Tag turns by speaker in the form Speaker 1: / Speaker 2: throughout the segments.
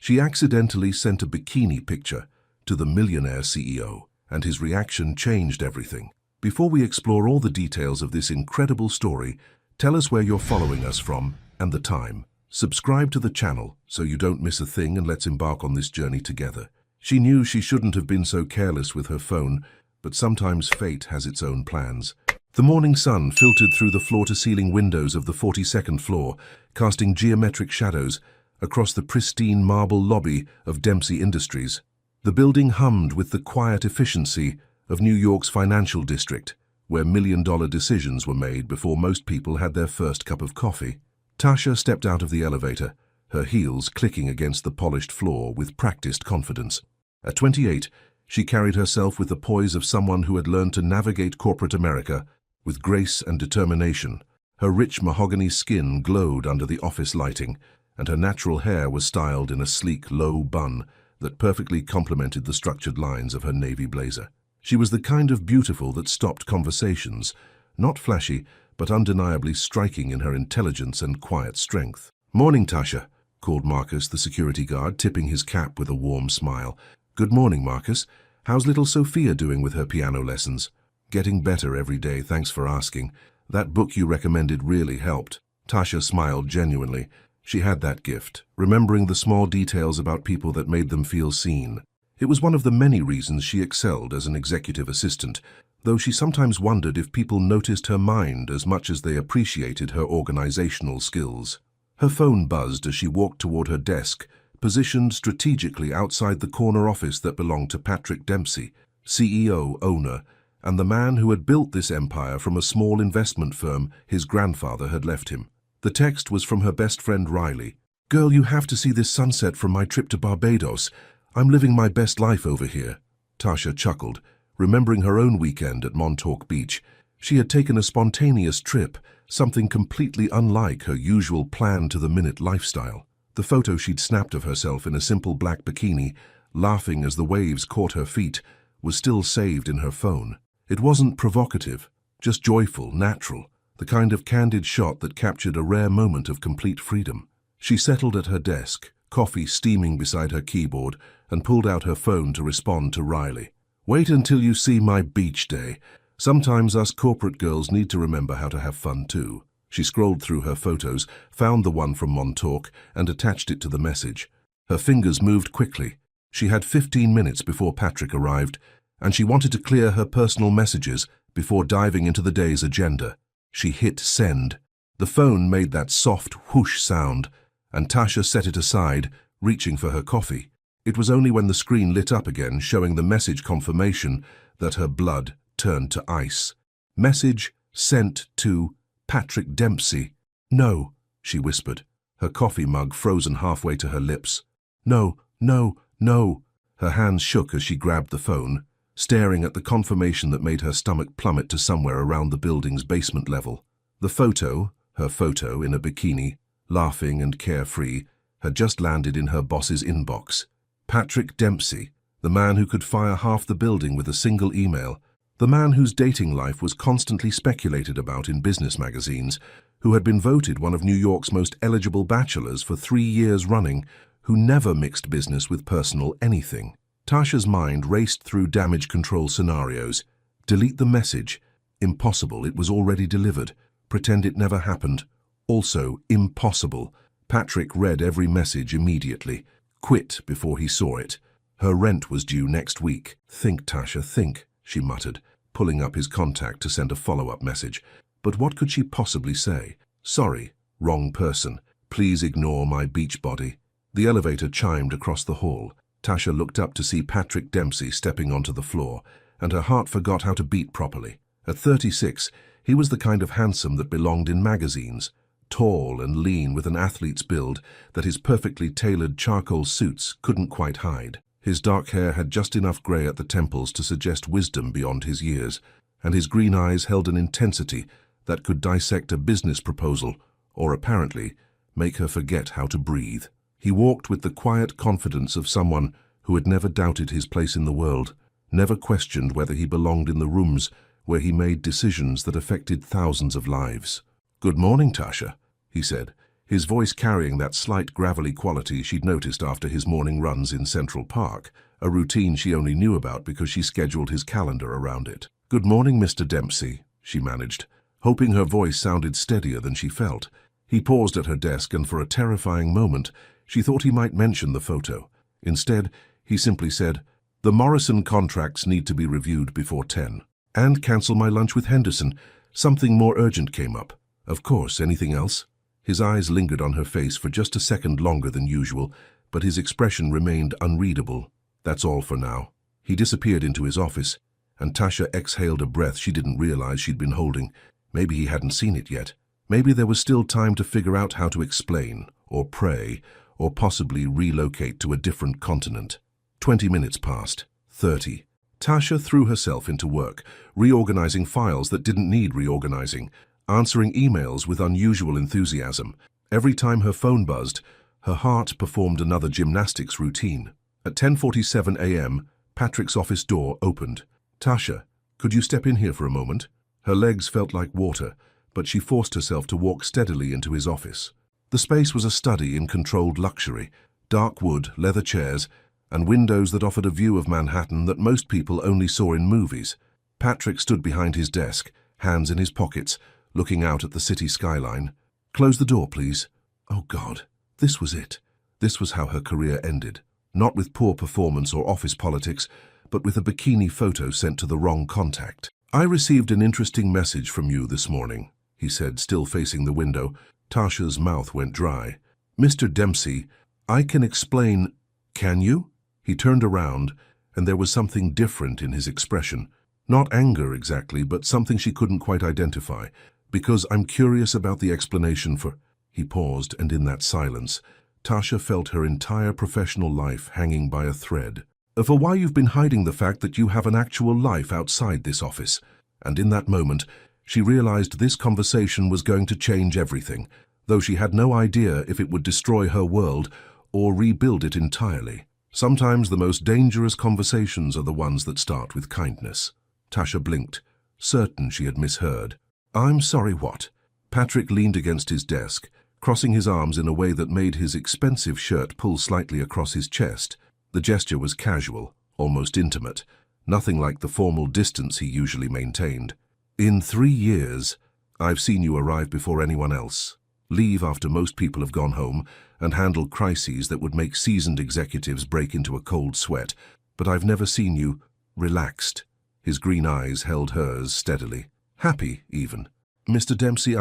Speaker 1: She accidentally sent a bikini picture to the Millionaire CEO, and his reaction changed everything. Before we explore all the details of this incredible story, tell us where you're following us from and the time. Subscribe to the channel so you don't miss a thing, and let's embark on this journey together. She knew she shouldn't have been so careless with her phone, but sometimes fate has its own plans. The morning sun filtered through the floor-to-ceiling windows of the 42nd floor, casting geometric shadows across the pristine marble lobby of Dempsey Industries. The building hummed with the quiet efficiency of New York's financial district, where million-dollar decisions were made before most people had their first cup of coffee. Tasha stepped out of the elevator, her heels clicking against the polished floor with practiced confidence. At 28, she carried herself with the poise of someone who had learned to navigate corporate America with grace and determination. Her rich mahogany skin glowed under the office lighting, and her natural hair was styled in a sleek, low bun that perfectly complemented the structured lines of her navy blazer. She was the kind of beautiful that stopped conversations, not flashy, but undeniably striking in her intelligence and quiet strength. "Morning, Tasha," called Marcus, the security guard, tipping his cap with a warm smile. "Good morning, Marcus. How's little Sophia doing with her piano lessons?" "Getting better every day, thanks for asking. That book you recommended really helped." Tasha smiled genuinely. She had that gift, remembering the small details about people that made them feel seen. It was one of the many reasons she excelled as an executive assistant, though she sometimes wondered if people noticed her mind as much as they appreciated her organizational skills. Her phone buzzed as she walked toward her desk, positioned strategically outside the corner office that belonged to Patrick Dempsey, CEO, owner, and the man who had built this empire from a small investment firm his grandfather had left him. The text was from her best friend Riley. "Girl, you have to see this sunset from my trip to Barbados. I'm living my best life over here." Tasha chuckled, remembering her own weekend at Montauk Beach. She had taken a spontaneous trip, something completely unlike her usual plan-to-the-minute lifestyle. The photo she'd snapped of herself in a simple black bikini, laughing as the waves caught her feet, was still saved in her phone. It wasn't provocative, just joyful, natural, the kind of candid shot that captured a rare moment of complete freedom. She settled at her desk, coffee steaming beside her keyboard, and pulled out her phone to respond to Riley. "Wait until you see my beach day. Sometimes us corporate girls need to remember how to have fun too." She scrolled through her photos, found the one from Montauk, and attached it to the message. Her fingers moved quickly. She had 15 minutes before Patrick arrived, and she wanted to clear her personal messages before diving into the day's agenda. She hit send. The phone made that soft whoosh sound, and Tasha set it aside, reaching for her coffee. It was only when the screen lit up again, showing the message confirmation, that her blood turned to ice. Message sent to Patrick Dempsey. "No," she whispered, her coffee mug frozen halfway to her lips. "No, no, no." Her hands shook as she grabbed the phone, staring at the confirmation that made her stomach plummet to somewhere around the building's basement level. The photo, her photo in a bikini, laughing and carefree, had just landed in her boss's inbox. Patrick Dempsey, the man who could fire half the building with a single email, the man whose dating life was constantly speculated about in business magazines, who had been voted one of New York's most eligible bachelors for 3 years running, who never mixed business with personal anything. Tasha's mind raced through damage control scenarios. Delete the message. Impossible, it was already delivered. Pretend it never happened. Also, impossible. Patrick read every message immediately. Quit before he saw it. Her rent was due next week. "Think, Tasha, think," she muttered, pulling up his contact to send a follow-up message. But what could she possibly say? "Sorry, wrong person. Please ignore my beach body." The elevator chimed across the hall. Tasha looked up to see Patrick Dempsey stepping onto the floor, and her heart forgot how to beat properly. At 36, he was the kind of handsome that belonged in magazines. Tall and lean with an athlete's build that his perfectly tailored charcoal suits couldn't quite hide. His dark hair had just enough grey at the temples to suggest wisdom beyond his years, and his green eyes held an intensity that could dissect a business proposal, or apparently make her forget how to breathe. He walked with the quiet confidence of someone who had never doubted his place in the world, never questioned whether he belonged in the rooms where he made decisions that affected thousands of lives. "Good morning, Tasha," he said, his voice carrying that slight gravelly quality she'd noticed after his morning runs in Central Park, a routine she only knew about because she scheduled his calendar around it. "Good morning, Mr. Dempsey," she managed, hoping her voice sounded steadier than she felt. He paused at her desk, and for a terrifying moment, she thought he might mention the photo. Instead, he simply said, "The Morrison contracts need to be reviewed before 10. And cancel my lunch with Henderson. Something more urgent came up." "Of course, anything else?" His eyes lingered on her face for just a second longer than usual, but his expression remained unreadable. "That's all for now." He disappeared into his office, and Tasha exhaled a breath she didn't realize she'd been holding. Maybe he hadn't seen it yet. Maybe there was still time to figure out how to explain, or pray, or possibly relocate to a different continent. 20 minutes passed. 30. Tasha threw herself into work, reorganizing files that didn't need reorganizing, answering emails with unusual enthusiasm. Every time her phone buzzed, her heart performed another gymnastics routine. At 10:47 a.m., Patrick's office door opened. "Tasha, could you step in here for a moment?" Her legs felt like water, but she forced herself to walk steadily into his office. The space was a study in controlled luxury, dark wood, leather chairs, and windows that offered a view of Manhattan that most people only saw in movies. Patrick stood behind his desk, hands in his pockets, looking out at the city skyline. "Close the door, please." Oh God, this was it. This was how her career ended. Not with poor performance or office politics, but with a bikini photo sent to the wrong contact. "I received an interesting message from you this morning," he said, still facing the window. Tasha's mouth went dry. "Mr. Dempsey, I can explain—" "Can you?" He turned around, and there was something different in his expression. Not anger exactly, but something she couldn't quite identify. "Because I'm curious about the explanation for—" He paused, and in that silence, Tasha felt her entire professional life hanging by a thread. "For why you've been hiding the fact that you have an actual life outside this office." And in that moment, she realized this conversation was going to change everything, though she had no idea if it would destroy her world or rebuild it entirely. Sometimes the most dangerous conversations are the ones that start with kindness. Tasha blinked, certain she had misheard. "I'm sorry, what?" Patrick leaned against his desk, crossing his arms in a way that made his expensive shirt pull slightly across his chest. The gesture was casual, almost intimate, nothing like the formal distance he usually maintained. "In 3 years, I've seen you arrive before anyone else, leave after most people have gone home, and handle crises that would make seasoned executives break into a cold sweat. But I've never seen you relaxed." His green eyes held hers steadily. "Happy, even." "Mr. Dempsey,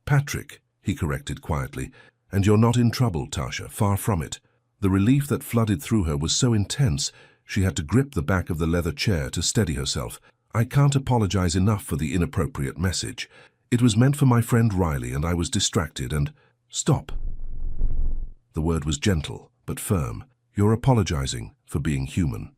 Speaker 1: Patrick," he corrected quietly. "And you're not in trouble, Tasha, far from it." The relief that flooded through her was so intense, she had to grip the back of the leather chair to steady herself. "I can't apologize enough for the inappropriate message. It was meant for my friend Riley, and I was distracted and—" "Stop." The word was gentle, but firm. "You're apologizing for being human."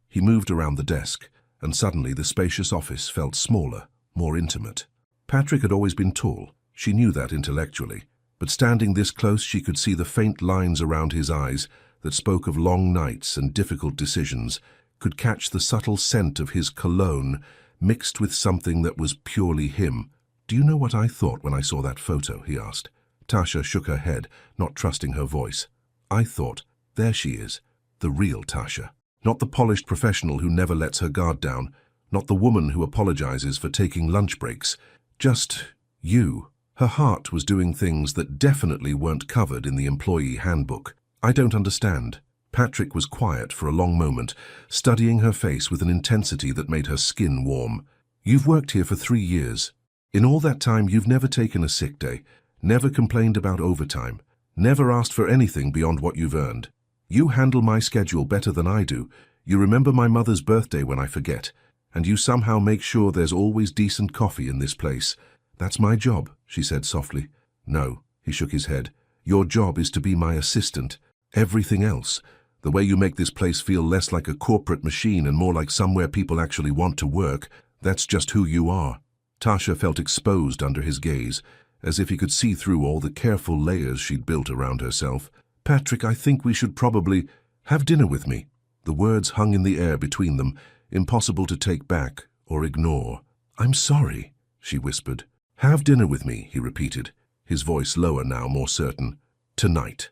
Speaker 1: He moved around the desk, and suddenly the spacious office felt smaller, more intimate. Patrick had always been tall. She knew that intellectually. But standing this close, she could see the faint lines around his eyes that spoke of long nights and difficult decisions, could catch the subtle scent of his cologne mixed with something that was purely him. "Do you know what I thought when I saw that photo?" he asked. Tasha shook her head, not trusting her voice. "I thought, there she is, the real Tasha. Not the polished professional who never lets her guard down, not the woman who apologizes for taking lunch breaks. Just you." Her heart was doing things that definitely weren't covered in the employee handbook. "I don't understand." Patrick was quiet for a long moment, studying her face with an intensity that made her skin warm. "You've worked here for 3 years. In all that time, you've never taken a sick day, never complained about overtime, never asked for anything beyond what you've earned. You handle my schedule better than I do. You remember my mother's birthday when I forget, and you somehow make sure there's always decent coffee in this place. That's my job," she said softly. "No," he shook his head. "Your job is to be my assistant. Everything else, the way you make this place feel less like a corporate machine and more like somewhere people actually want to work, that's just who you are." Tasha felt exposed under his gaze, as if he could see through all the careful layers she'd built around herself. "Patrick, I think we should probably have dinner with me." The words hung in the air between them, impossible to take back or ignore. "I'm sorry," she whispered. "Have dinner with me," he repeated. his voice lower now, more certain. Tonight.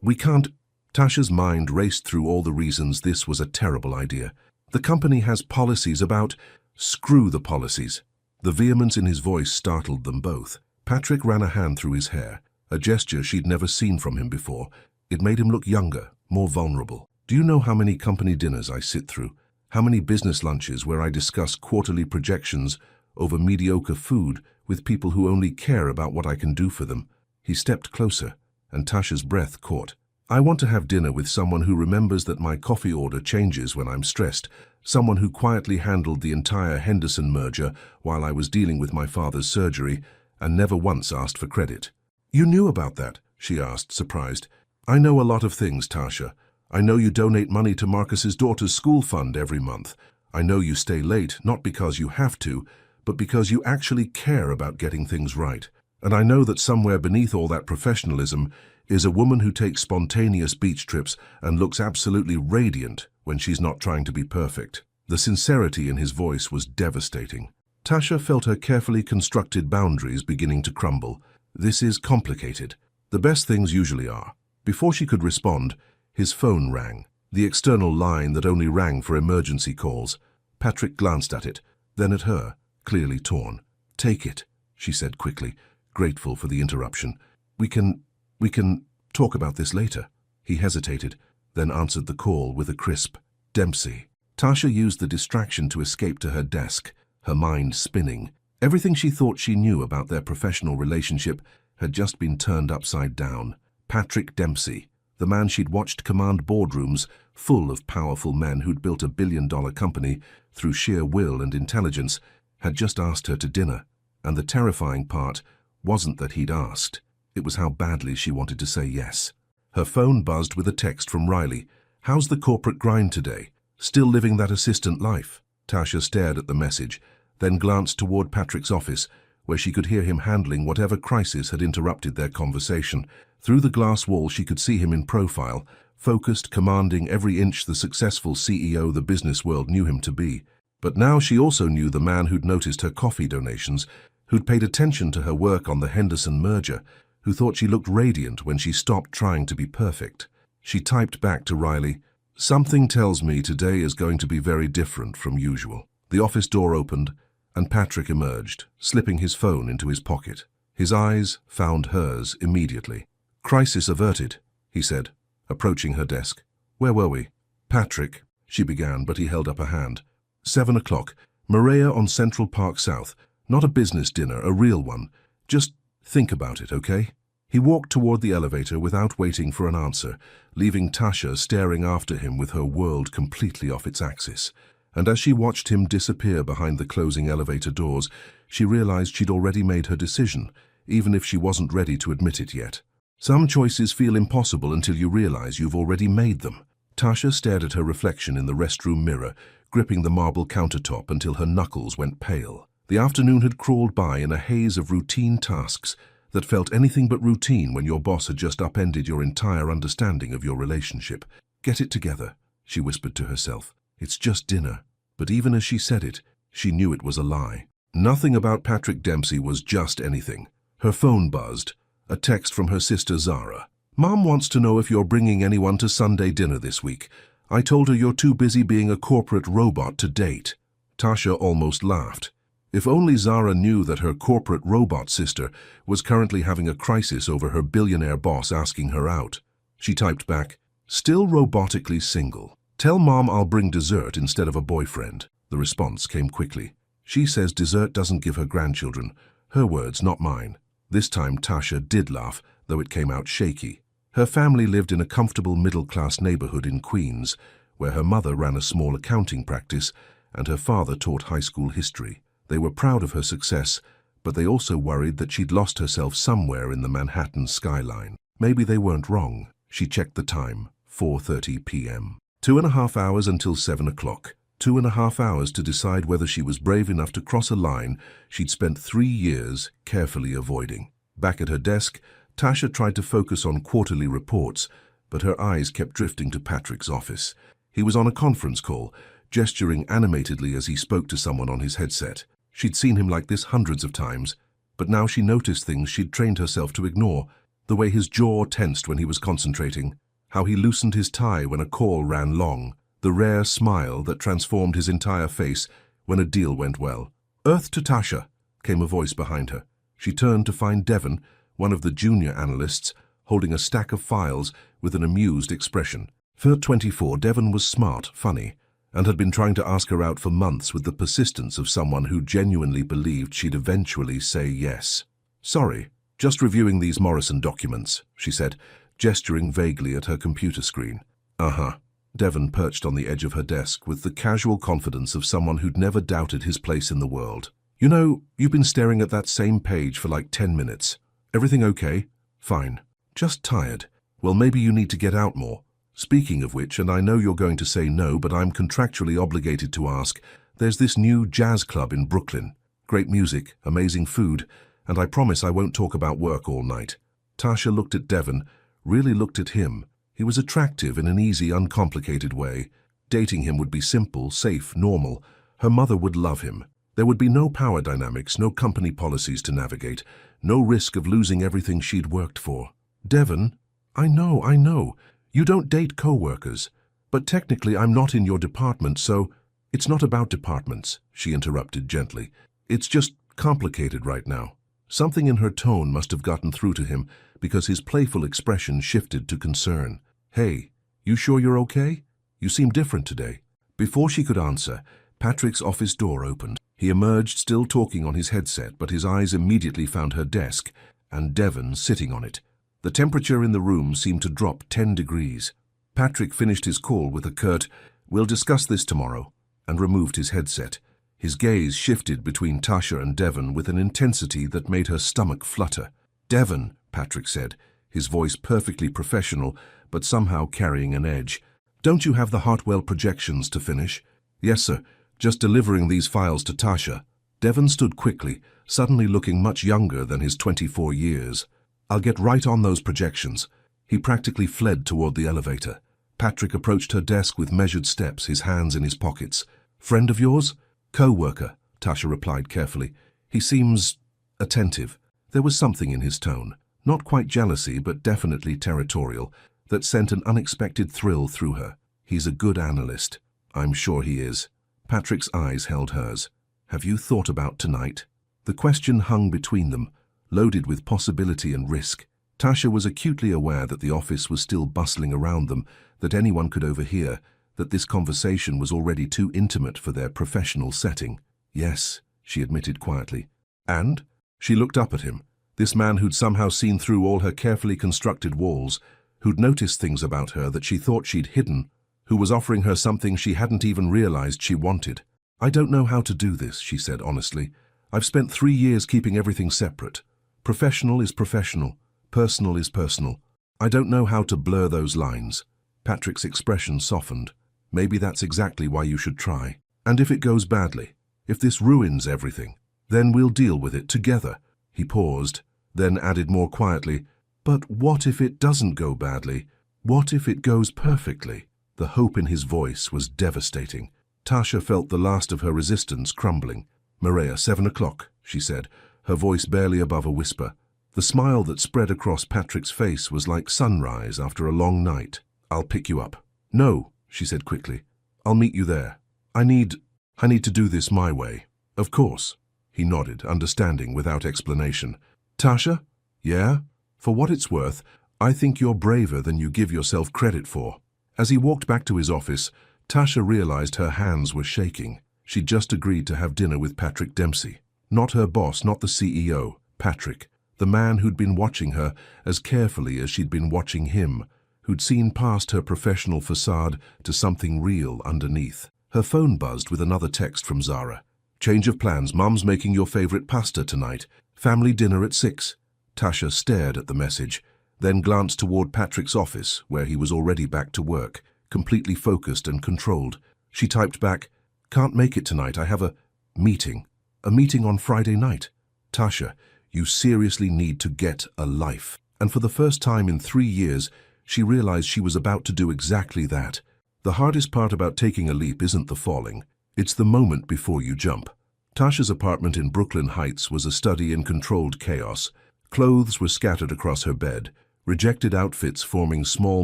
Speaker 1: We can't. Tasha's mind raced through all the reasons this was a terrible idea. The company has policies about. Screw the policies. The vehemence in his voice startled them both. Patrick ran a hand through his hair, a gesture she'd never seen from him before. It made him look younger, more vulnerable. Do you know how many company dinners I sit through? How many business lunches where I discuss quarterly projections over mediocre food with people who only care about what I can do for them? He stepped closer, and Tasha's breath caught. I want to have dinner with someone who remembers that my coffee order changes when I'm stressed, someone who quietly handled the entire Henderson merger while I was dealing with my father's surgery and never once asked for credit. You knew about that? She asked, surprised. I know a lot of things, Tasha. I know you donate money to Marcus's daughter's school fund every month. I know you stay late, not because you have to, but because you actually care about getting things right. And I know that somewhere beneath all that professionalism is a woman who takes spontaneous beach trips and looks absolutely radiant when she's not trying to be perfect. The sincerity in his voice was devastating. Tasha felt her carefully constructed boundaries beginning to crumble. This is complicated. The best things usually are. Before she could respond, his phone rang, the external line that only rang for emergency calls. Patrick glanced at it, then at her, clearly torn. Take it, she said quickly, grateful for the interruption. We can talk about this later. He hesitated, then answered the call with a crisp, Dempsey. Tasha used the distraction to escape to her desk, her mind spinning. Everything she thought she knew about their professional relationship had just been turned upside down. Patrick Dempsey, the man she'd watched command boardrooms full of powerful men who'd built a billion-dollar company through sheer will and intelligence, had just asked her to dinner. And the terrifying part wasn't that he'd asked. It was how badly she wanted to say yes. Her phone buzzed with a text from Riley. How's the corporate grind today? Still living that assistant life? Tasha stared at the message, then glanced toward Patrick's office, where she could hear him handling whatever crisis had interrupted their conversation. Through the glass wall she could see him in profile, focused, commanding every inch the successful CEO the business world knew him to be. But now she also knew the man who'd noticed her coffee donations, who'd paid attention to her work on the Henderson merger, who thought she looked radiant when she stopped trying to be perfect. She typed back to Riley, Something tells me today is going to be very different from usual. The office door opened, and Patrick emerged, slipping his phone into his pocket. His eyes found hers immediately. Crisis averted, he said, approaching her desk. Where were we? Patrick, she began, but he held up a hand. 7 o'clock, Maria on Central Park South. Not a business dinner, a real one. Just think about it, okay? He walked toward the elevator without waiting for an answer, leaving Tasha staring after him with her world completely off its axis. And as she watched him disappear behind the closing elevator doors, she realized she'd already made her decision, even if she wasn't ready to admit it yet. Some choices feel impossible until you realize you've already made them. Tasha stared at her reflection in the restroom mirror, gripping the marble countertop until her knuckles went pale. The afternoon had crawled by in a haze of routine tasks that felt anything but routine when your boss had just upended your entire understanding of your relationship. Get it together, she whispered to herself. It's just dinner. But even as she said it, she knew it was a lie. Nothing about Patrick Dempsey was just anything. Her phone buzzed, a text from her sister Zara. Mom wants to know if you're bringing anyone to Sunday dinner this week. I told her you're too busy being a corporate robot to date. Tasha almost laughed. If only Zara knew that her corporate robot sister was currently having a crisis over her billionaire boss asking her out. She typed back, Still robotically single. Tell Mom I'll bring dessert instead of a boyfriend. The response came quickly. She says dessert doesn't give her grandchildren. Her words, not mine. This time Tasha did laugh, though it came out shaky. Her family lived in a comfortable middle-class neighborhood in Queens, where her mother ran a small accounting practice and her father taught high school history. They were proud of her success, but they also worried that she'd lost herself somewhere in the Manhattan skyline. Maybe they weren't wrong. She checked the time, 4:30 p.m. 2.5 hours until 7 o'clock. 2.5 hours to decide whether she was brave enough to cross a line she'd spent 3 years carefully avoiding. Back at her desk, Tasha tried to focus on quarterly reports, but her eyes kept drifting to Patrick's office. He was on a conference call, gesturing animatedly as he spoke to someone on his headset. She'd seen him like this hundreds of times, but now she noticed things she'd trained herself to ignore. The way his jaw tensed when he was concentrating, how he loosened his tie when a call ran long, the rare smile that transformed his entire face when a deal went well. "Earth to Tasha," came a voice behind her. She turned to find Devon, one of the junior analysts, holding a stack of files with an amused expression. For 24, Devon was smart, funny, and had been trying to ask her out for months with the persistence of someone who genuinely believed she'd eventually say yes. "Sorry, just reviewing these Morrison documents," she said, gesturing vaguely at her computer screen. "Uh-huh." Devon perched on the edge of her desk with the casual confidence of someone who'd never doubted his place in the world. "You know, you've been staring at that same page for like 10 minutes. Everything okay?" "Fine. Just tired." "Well, maybe you need to get out more. Speaking of which, and I know you're going to say no, but I'm contractually obligated to ask, there's this new jazz club in Brooklyn. Great music, amazing food, and I promise I won't talk about work all night." Tasha looked at Devon, really looked at him. He was attractive in an easy, uncomplicated way. Dating him would be simple, safe, normal. Her mother would love him. There would be no power dynamics, no company policies to navigate, no risk of losing everything she'd worked for. "Devon, I know. You don't date co-workers. But technically I'm not in your department, so—" "It's not about departments," she interrupted gently. "It's just complicated right now." Something in her tone must have gotten through to him, because his playful expression shifted to concern. "Hey, you sure you're okay? You seem different today." Before she could answer, Patrick's office door opened. He emerged, still talking on his headset, but his eyes immediately found her desk, and Devon sitting on it. The temperature in the room seemed to drop 10 degrees. Patrick finished his call with a curt, "We'll discuss this tomorrow," and removed his headset. His gaze shifted between Tasha and Devon with an intensity that made her stomach flutter. "Devon," Patrick said, his voice perfectly professional, but somehow carrying an edge. "Don't you have the Hartwell projections to finish?" "Yes, sir. Just delivering these files to Tasha." Devon stood quickly, suddenly looking much younger than his 24 years. "I'll get right on those projections." He practically fled toward the elevator. Patrick approached her desk with measured steps, his hands in his pockets. "Friend of yours?" "Co-worker," Tasha replied carefully. "He seems attentive." There was something in his tone, not quite jealousy but definitely territorial, that sent an unexpected thrill through her. "He's a good analyst." "I'm sure he is." Patrick's eyes held hers. "Have you thought about tonight?" The question hung between them, loaded with possibility and risk. Tasha was acutely aware that the office was still bustling around them, that anyone could overhear, that this conversation was already too intimate for their professional setting. "Yes," she admitted quietly. "And?" She looked up at him, this man who'd somehow seen through all her carefully constructed walls, who'd noticed things about her that she thought she'd hidden, who was offering her something she hadn't even realized she wanted. "I don't know how to do this," she said honestly. "I've spent 3 years keeping everything separate. Professional is professional, personal is personal. I don't know how to blur those lines." Patrick's expression softened. "Maybe that's exactly why you should try. And if it goes badly, if this ruins everything, then we'll deal with it together." He paused, then added more quietly, "But what if it doesn't go badly? What if it goes perfectly?" The hope in his voice was devastating. Tasha felt the last of her resistance crumbling. "Maria, 7 o'clock, she said, her voice barely above a whisper. The smile that spread across Patrick's face was like sunrise after a long night. "I'll pick you up." "No," she said quickly. "I'll meet you there. I need to do this my way." "Of course." He nodded, understanding without explanation. "Tasha?" "Yeah?" "For what it's worth, I think you're braver than you give yourself credit for." As he walked back to his office, Tasha realized her hands were shaking. She'd just agreed to have dinner with Patrick Dempsey. Not her boss, not the CEO, Patrick, the man who'd been watching her as carefully as she'd been watching him, who'd seen past her professional facade to something real underneath. Her phone buzzed with another text from Zara. "Change of plans. Mum's making your favorite pasta tonight. Family dinner at 6. Tasha stared at the message, then glanced toward Patrick's office, where he was already back to work, completely focused and controlled. She typed back, "Can't make it tonight. I have a meeting. A meeting on Friday night." "Tasha, you seriously need to get a life." And for the first time in 3 years, she realized she was about to do exactly that. The hardest part about taking a leap isn't the falling. It's the moment before you jump. Tasha's apartment in Brooklyn Heights was a study in controlled chaos. Clothes were scattered across her bed, rejected outfits forming small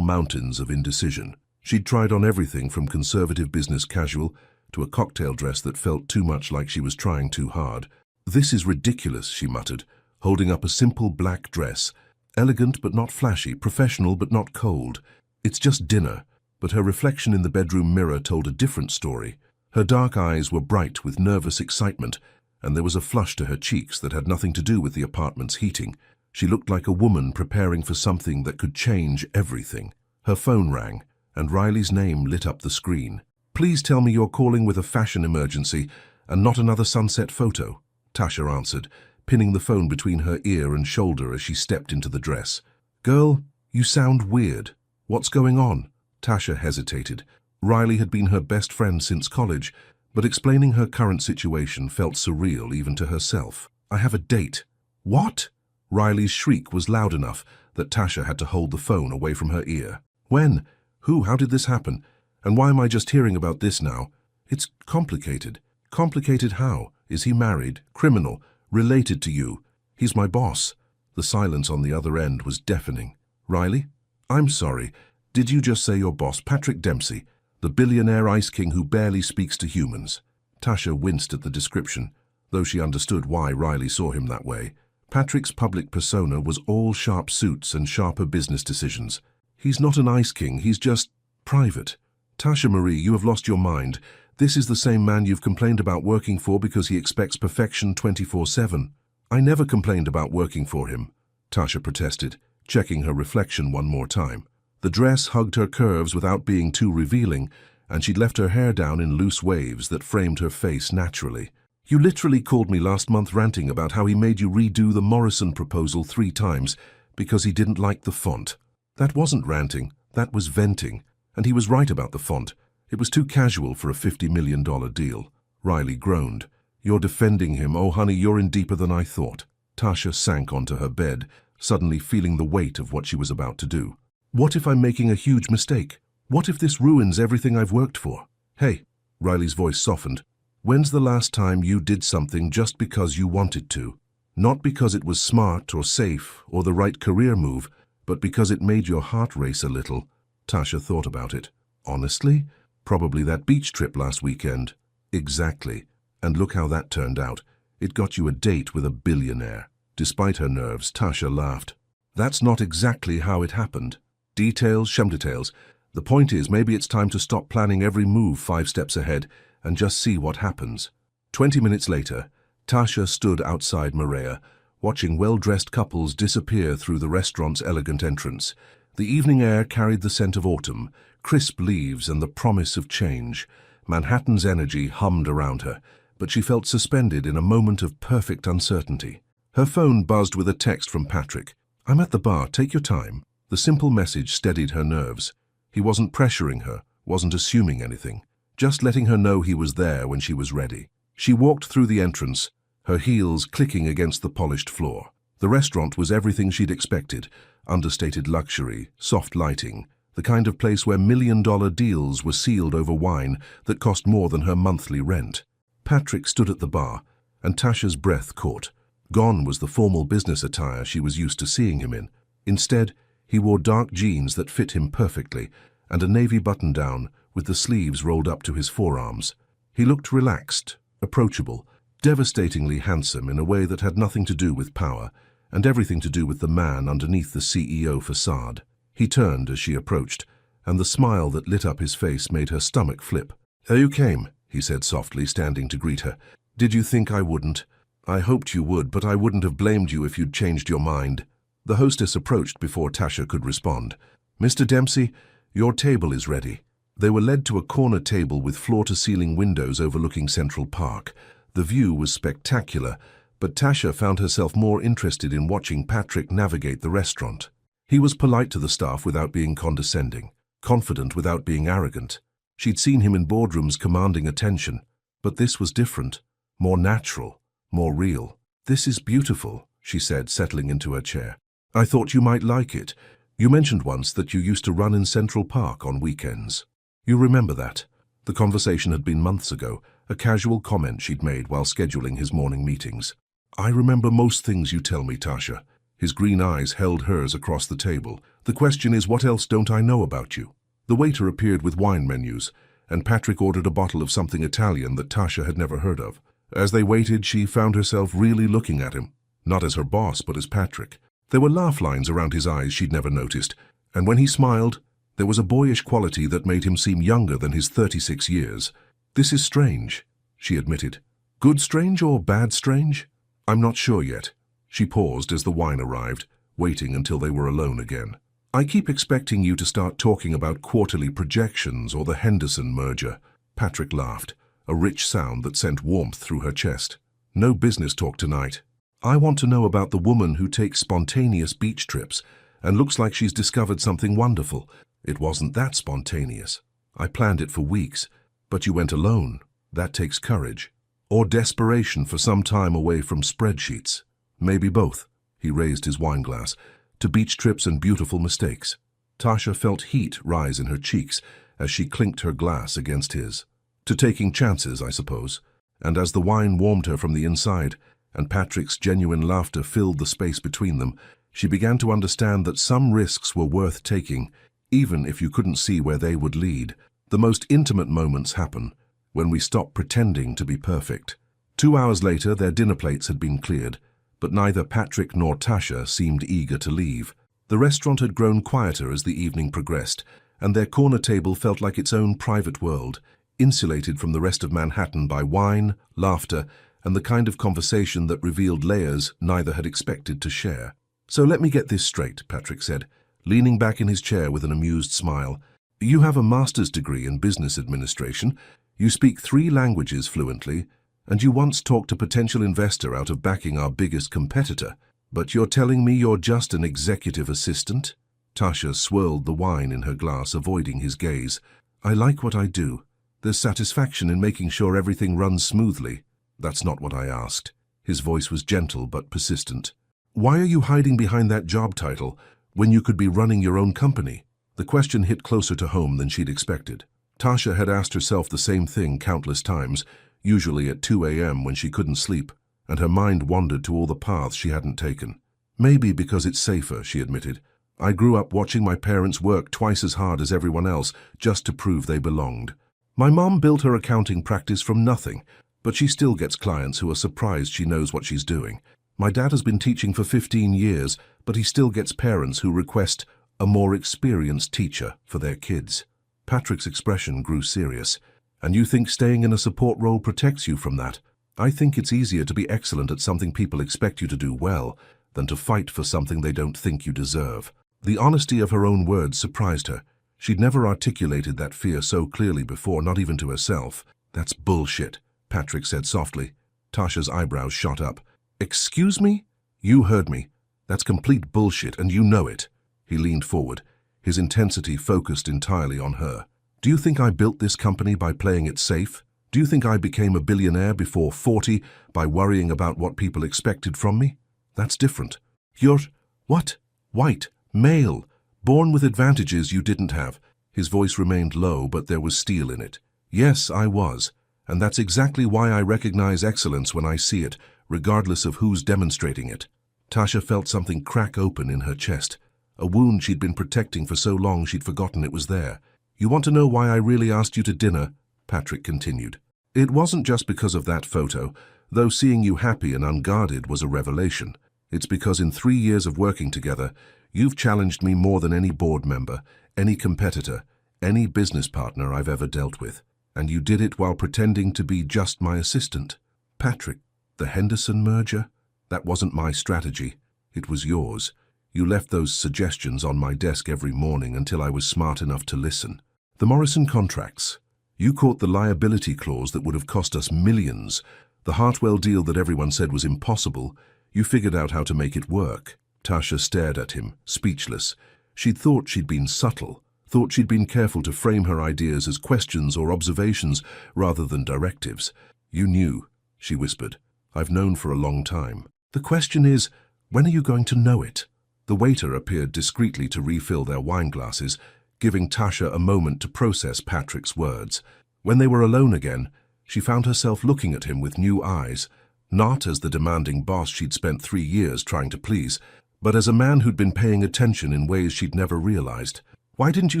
Speaker 1: mountains of indecision. She'd tried on everything from conservative business casual to a cocktail dress that felt too much like she was trying too hard. "This is ridiculous," she muttered, holding up a simple black dress. Elegant but not flashy, professional but not cold. It's just dinner. But her reflection in the bedroom mirror told a different story. Her dark eyes were bright with nervous excitement, and there was a flush to her cheeks that had nothing to do with the apartment's heating. She looked like a woman preparing for something that could change everything. Her phone rang, and Riley's name lit up the screen. "Please tell me you're calling with a fashion emergency and not another sunset photo," Tasha answered, pinning the phone between her ear and shoulder as she stepped into the dress. "Girl, you sound weird. What's going on?" Tasha hesitated. Riley had been her best friend since college, but explaining her current situation felt surreal even to herself. "I have a date." "What?" Riley's shriek was loud enough that Tasha had to hold the phone away from her ear. "When? Who? How did this happen? And why am I just hearing about this now? It's complicated." "Complicated how? Is he married? Criminal? Related to you?" "He's my boss." The silence on the other end was deafening. "Riley? I'm sorry. Did you just say your boss, Patrick Dempsey, the billionaire ice king who barely speaks to humans?" Tasha winced at the description, though she understood why Riley saw him that way. Patrick's public persona was all sharp suits and sharper business decisions. "He's not an ice king, he's just private." "Tasha Marie, you have lost your mind. This is the same man you've complained about working for because he expects perfection 24/7. "I never complained about working for him," Tasha protested, checking her reflection one more time. The dress hugged her curves without being too revealing, and she'd left her hair down in loose waves that framed her face naturally. "You literally called me last month ranting about how he made you redo the Morrison proposal 3 times because he didn't like the font." "That wasn't ranting, that was venting. And he was right about the font. It was too casual for a $50 million deal." Riley groaned. "You're defending him. Oh, honey, you're in deeper than I thought." Tasha sank onto her bed, suddenly feeling the weight of what she was about to do. "What if I'm making a huge mistake? What if this ruins everything I've worked for?" "Hey," Riley's voice softened. "When's the last time you did something just because you wanted to? Not because it was smart or safe or the right career move, but because it made your heart race a little." Tasha thought about it. "Honestly? Probably that beach trip last weekend." "Exactly. And look how that turned out. It got you a date with a billionaire." Despite her nerves, Tasha laughed. "That's not exactly how it happened. Details, shumdetails. The point is, maybe it's time to stop planning every move 5 steps ahead and just see what happens." 20 minutes later, Tasha stood outside Maria, watching well-dressed couples disappear through the restaurant's elegant entrance. The evening air carried the scent of autumn, crisp leaves and the promise of change. Manhattan's energy hummed around her, but she felt suspended in a moment of perfect uncertainty. Her phone buzzed with a text from Patrick. "I'm at the bar, take your time." The simple message steadied her nerves. He wasn't pressuring her, wasn't assuming anything, just letting her know he was there when she was ready. She walked through the entrance, her heels clicking against the polished floor. The restaurant was everything she'd expected: understated luxury, soft lighting, the kind of place where million-dollar deals were sealed over wine that cost more than her monthly rent. Patrick stood at the bar, and Tasha's breath caught. Gone was the formal business attire she was used to seeing him in. Instead, he wore dark jeans that fit him perfectly, and a navy button-down with the sleeves rolled up to his forearms. He looked relaxed, approachable, devastatingly handsome in a way that had nothing to do with power, and everything to do with the man underneath the CEO facade. He turned as she approached, and the smile that lit up his face made her stomach flip. "So you came," he said softly, standing to greet her. "Did you think I wouldn't?" "I hoped you would, but I wouldn't have blamed you if you'd changed your mind." The hostess approached before Tasha could respond. "Mr. Dempsey, your table is ready." They were led to a corner table with floor-to-ceiling windows overlooking Central Park. The view was spectacular, but Tasha found herself more interested in watching Patrick navigate the restaurant. He was polite to the staff without being condescending, confident without being arrogant. She'd seen him in boardrooms commanding attention, but this was different, more natural, more real. "This is beautiful," she said, settling into her chair. "I thought you might like it. You mentioned once that you used to run in Central Park on weekends." "You remember that?" The conversation had been months ago, a casual comment she'd made while scheduling his morning meetings. "I remember most things you tell me, Tasha." His green eyes held hers across the table. "The question is, what else don't I know about you?" The waiter appeared with wine menus, and Patrick ordered a bottle of something Italian that Tasha had never heard of. As they waited, she found herself really looking at him, not as her boss, but as Patrick. There were laugh lines around his eyes she'd never noticed, and when he smiled, there was a boyish quality that made him seem younger than his 36 years. "This is strange," she admitted. "Good strange or bad strange? I'm not sure yet." She paused as the wine arrived, waiting until they were alone again. "I keep expecting you to start talking about quarterly projections or the Henderson merger." Patrick laughed, a rich sound that sent warmth through her chest. "No business talk tonight. I want to know about the woman who takes spontaneous beach trips and looks like she's discovered something wonderful. It wasn't that spontaneous. I planned it for weeks, but you went alone. That takes courage. Or desperation for some time away from spreadsheets. Maybe both." He raised his wine glass. "To beach trips and beautiful mistakes." Tasha felt heat rise in her cheeks as she clinked her glass against his. "To taking chances, I suppose." And as the wine warmed her from the inside, and Patrick's genuine laughter filled the space between them, she began to understand that some risks were worth taking, even if you couldn't see where they would lead. The most intimate moments happen when we stop pretending to be perfect. 2 hours later, their dinner plates had been cleared, but neither Patrick nor Tasha seemed eager to leave. The restaurant had grown quieter as the evening progressed, and their corner table felt like its own private world, insulated from the rest of Manhattan by wine, laughter, and the kind of conversation that revealed layers neither had expected to share. "So let me get this straight," Patrick said, leaning back in his chair with an amused smile. "You have a master's degree in business administration, you speak 3 languages fluently, and you once talked a potential investor out of backing our biggest competitor. But you're telling me you're just an executive assistant?" Tasha swirled the wine in her glass, avoiding his gaze. "I like what I do. There's satisfaction in making sure everything runs smoothly." "That's not what I asked." His voice was gentle but persistent. "Why are you hiding behind that job title when you could be running your own company?" The question hit closer to home than she'd expected. Tasha had asked herself the same thing countless times, usually at 2 a.m. when she couldn't sleep, and her mind wandered to all the paths she hadn't taken. "Maybe because it's safer," she admitted. "I grew up watching my parents work twice as hard as everyone else just to prove they belonged. My mom built her accounting practice from nothing, but she still gets clients who are surprised she knows what she's doing. My dad has been teaching for 15 years, but he still gets parents who request a more experienced teacher for their kids." Patrick's expression grew serious. "And you think staying in a support role protects you from that? I think it's easier to be excellent at something people expect you to do well than to fight for something they don't think you deserve." The honesty of her own words surprised her. She'd never articulated that fear so clearly before, not even to herself. "That's bullshit," Patrick said softly. Tasha's eyebrows shot up. "Excuse me? You heard me. That's complete bullshit, and you know it." He leaned forward, his intensity focused entirely on her. "Do you think I built this company by playing it safe? Do you think I became a billionaire before 40 by worrying about what people expected from me? That's different. You're, what? White, male, born with advantages you didn't have." His voice remained low, but there was steel in it. "Yes, I was. And that's exactly why I recognize excellence when I see it, regardless of who's demonstrating it." Tasha felt something crack open in her chest, a wound she'd been protecting for so long she'd forgotten it was there. "You want to know why I really asked you to dinner?" Patrick continued. "It wasn't just because of that photo, though seeing you happy and unguarded was a revelation. It's because in 3 years of working together, you've challenged me more than any board member, any competitor, any business partner I've ever dealt with. And you did it while pretending to be just my assistant." "Patrick, the Henderson merger? That wasn't my strategy. It was yours. You left those suggestions on my desk every morning until I was smart enough to listen. The Morrison contracts. You caught the liability clause that would have cost us millions. The Hartwell deal that everyone said was impossible. You figured out how to make it work." Tasha stared at him, speechless. She'd thought she'd been subtle, thought she'd been careful to frame her ideas as questions or observations rather than directives. "You knew," she whispered. "I've known for a long time. The question is, when are you going to know it?" The waiter appeared discreetly to refill their wine glasses, giving Tasha a moment to process Patrick's words. When they were alone again, She found herself looking at him with new eyes, not as the demanding boss she'd spent 3 years trying to please, but as a man who'd been paying attention in ways she'd never realized. "Why didn't you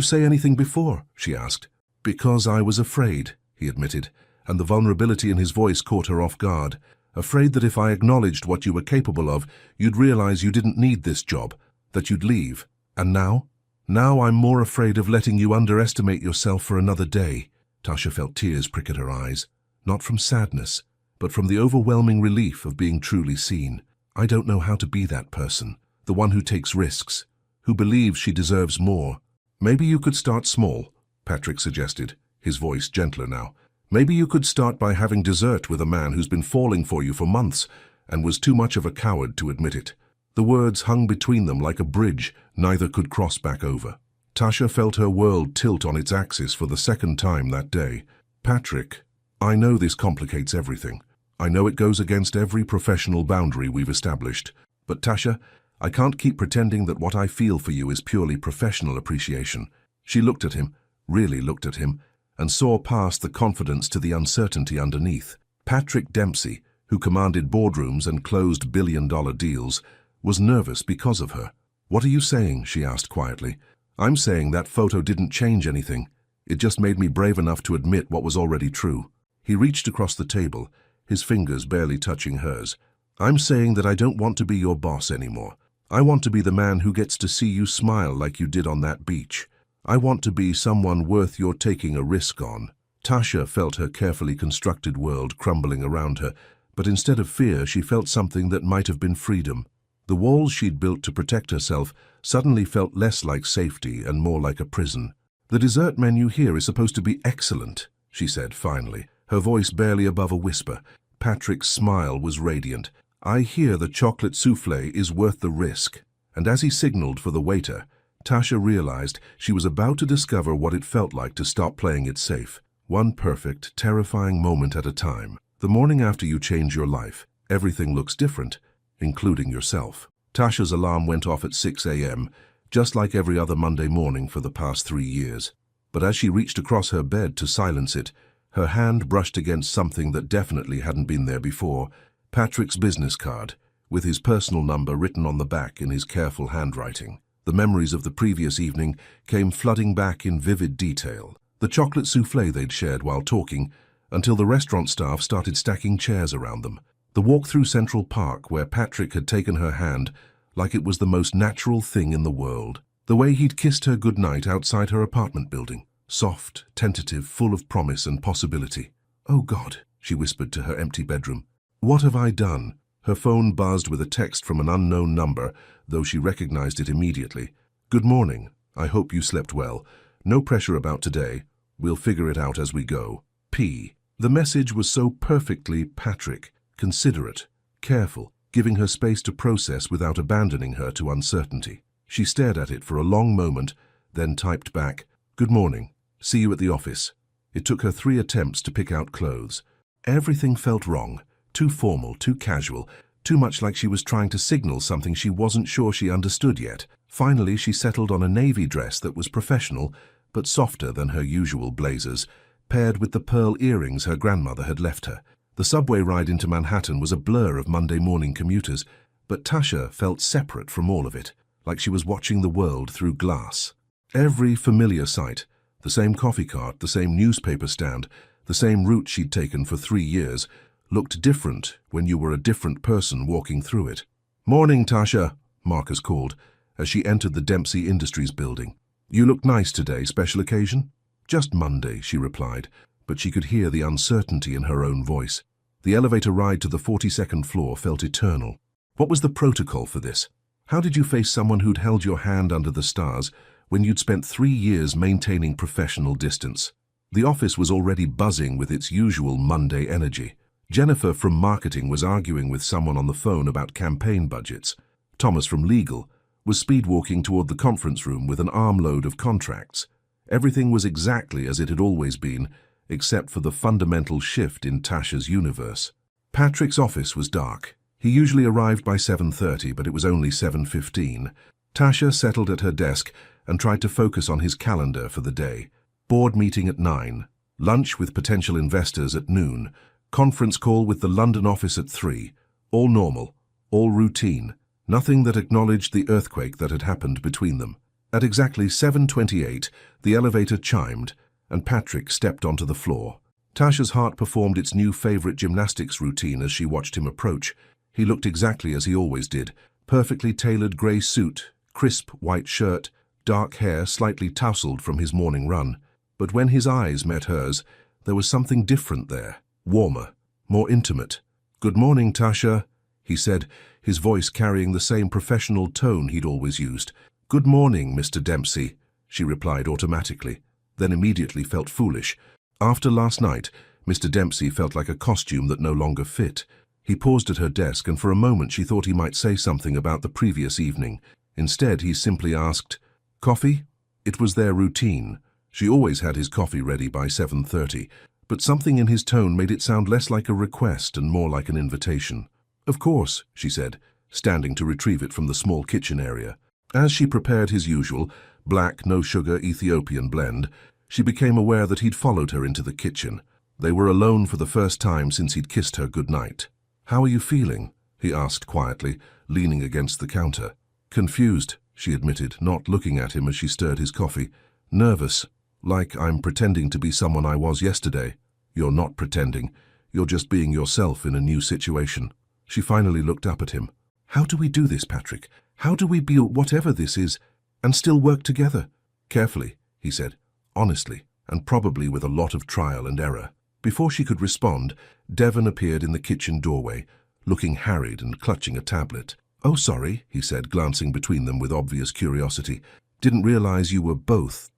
Speaker 1: say anything before?" she asked. "Because I was afraid," he admitted, and the vulnerability in his voice caught her off guard. "Afraid that if I acknowledged what you were capable of, you'd realize you didn't need this job, that you'd leave. And now? Now I'm more afraid of letting you underestimate yourself for another day." Tasha felt tears prick at her eyes, not from sadness, but from the overwhelming relief of being truly seen. "I don't know how to be that person, the one who takes risks, who believes she deserves more." "Maybe you could start small," Patrick suggested, his voice gentler now. "Maybe you could start by having dessert with a man who's been falling for you for months and was too much of a coward to admit it." The words hung between them like a bridge neither could cross back over. Tasha felt her world tilt on its axis for the second time that day. "Patrick, I know this complicates everything. I know it goes against every professional boundary we've established. But Tasha, I can't keep pretending that what I feel for you is purely professional appreciation." She looked at him, really looked at him, and saw past the confidence to the uncertainty underneath. Patrick Dempsey, who commanded boardrooms and closed billion-dollar deals, was nervous because of her. "What are you saying?" she asked quietly. "I'm saying that photo didn't change anything. It just made me brave enough to admit what was already true." He reached across the table, his fingers barely touching hers. "I'm saying that I don't want to be your boss anymore. I want to be the man who gets to see you smile like you did on that beach. I want to be someone worth your taking a risk on." Tasha felt her carefully constructed world crumbling around her, but instead of fear, she felt something that might have been freedom. The walls she'd built to protect herself suddenly felt less like safety and more like a prison. "The dessert menu here is supposed to be excellent," she said finally, her voice barely above a whisper. Patrick's smile was radiant. "I hear the chocolate souffle is worth the risk." And as he signaled for the waiter, Tasha realized she was about to discover what it felt like to stop playing it safe. One perfect, terrifying moment at a time. The morning after you change your life, everything looks different, including yourself. Tasha's alarm went off at 6 a.m., just like every other Monday morning for the past 3 years. But as she reached across her bed to silence it, her hand brushed against something that definitely hadn't been there before: Patrick's business card, with his personal number written on the back in his careful handwriting. The memories of the previous evening came flooding back in vivid detail. The chocolate souffle they'd shared while talking, until the restaurant staff started stacking chairs around them. The walk through Central Park, where Patrick had taken her hand like it was the most natural thing in the world. The way he'd kissed her goodnight outside her apartment building. Soft, tentative, full of promise and possibility. "Oh God," she whispered to her empty bedroom. "What have I done?" Her phone buzzed with a text from an unknown number, though she recognized it immediately. "Good morning. I hope you slept well. No pressure about today. We'll figure it out as we go. P." The message was so perfectly Patrick, considerate, careful, giving her space to process without abandoning her to uncertainty. She stared at it for a long moment, then typed back, "Good morning. See you at the office." It took her 3 attempts to pick out clothes. Everything felt wrong, too formal, too casual, too much like she was trying to signal something she wasn't sure she understood yet. Finally, she settled on a navy dress that was professional, but softer than her usual blazers, paired with the pearl earrings her grandmother had left her. The subway ride into Manhattan was a blur of Monday morning commuters, but Tasha felt separate from all of it, like she was watching the world through glass. Every familiar sight, the same coffee cart, the same newspaper stand, the same route she'd taken for 3 years, looked different when you were a different person walking through it. "Morning, Tasha," Marcus called, as she entered the Dempsey Industries building. "You look nice today. Special occasion?" "Just Monday," she replied, but she could hear the uncertainty in her own voice. The elevator ride to the 42nd floor felt eternal. What was the protocol for this? How did you face someone who'd held your hand under the stars when you'd spent 3 years maintaining professional distance? The office was already buzzing with its usual Monday energy. Jennifer from marketing was arguing with someone on the phone about campaign budgets. Thomas from legal was speed-walking toward the conference room with an armload of contracts. Everything was exactly as it had always been, except for the fundamental shift in Tasha's universe. Patrick's office was dark. He usually arrived by 7:30, but it was only 7:15. Tasha settled at her desk and tried to focus on his calendar for the day. Board meeting at 9. Lunch with potential investors at noon. Conference call with the London office at 3. All normal, all routine. Nothing that acknowledged the earthquake that had happened between them. At exactly 7:28, the elevator chimed, and Patrick stepped onto the floor. Tasha's heart performed its new favorite gymnastics routine as she watched him approach. He looked exactly as he always did. Perfectly tailored grey suit, crisp white shirt, dark hair slightly tousled from his morning run. But when his eyes met hers, there was something different there. Warmer, more intimate. "Good morning, Tasha," he said, his voice carrying the same professional tone he'd always used. "Good morning, Mr. Dempsey," she replied automatically, then immediately felt foolish. After last night, Mr. Dempsey felt like a costume that no longer fit. He paused at her desk, and for a moment she thought he might say something about the previous evening. Instead, he simply asked, "Coffee?" It was their routine. She always had his coffee ready by 7:30, but something in his tone made it sound less like a request and more like an invitation. "Of course," she said, standing to retrieve it from the small kitchen area. As she prepared his usual, black, no-sugar Ethiopian blend, she became aware that he'd followed her into the kitchen. They were alone for the first time since he'd kissed her goodnight. "How are you feeling?" he asked quietly, leaning against the counter. "Confused," she admitted, not looking at him as she stirred his coffee. "Nervous, like I'm pretending to be someone I was yesterday." "You're not pretending. You're just being yourself in a new situation." She finally looked up at him. "How do we do this, Patrick? How do we be whatever this is and still work together?" "Carefully," he said, honestly, and probably with a lot of trial and error. Before she could respond, Devon appeared in the kitchen doorway, looking harried and clutching a tablet. "Oh, sorry," he said, glancing between them with obvious curiosity. "Didn't realize you were both.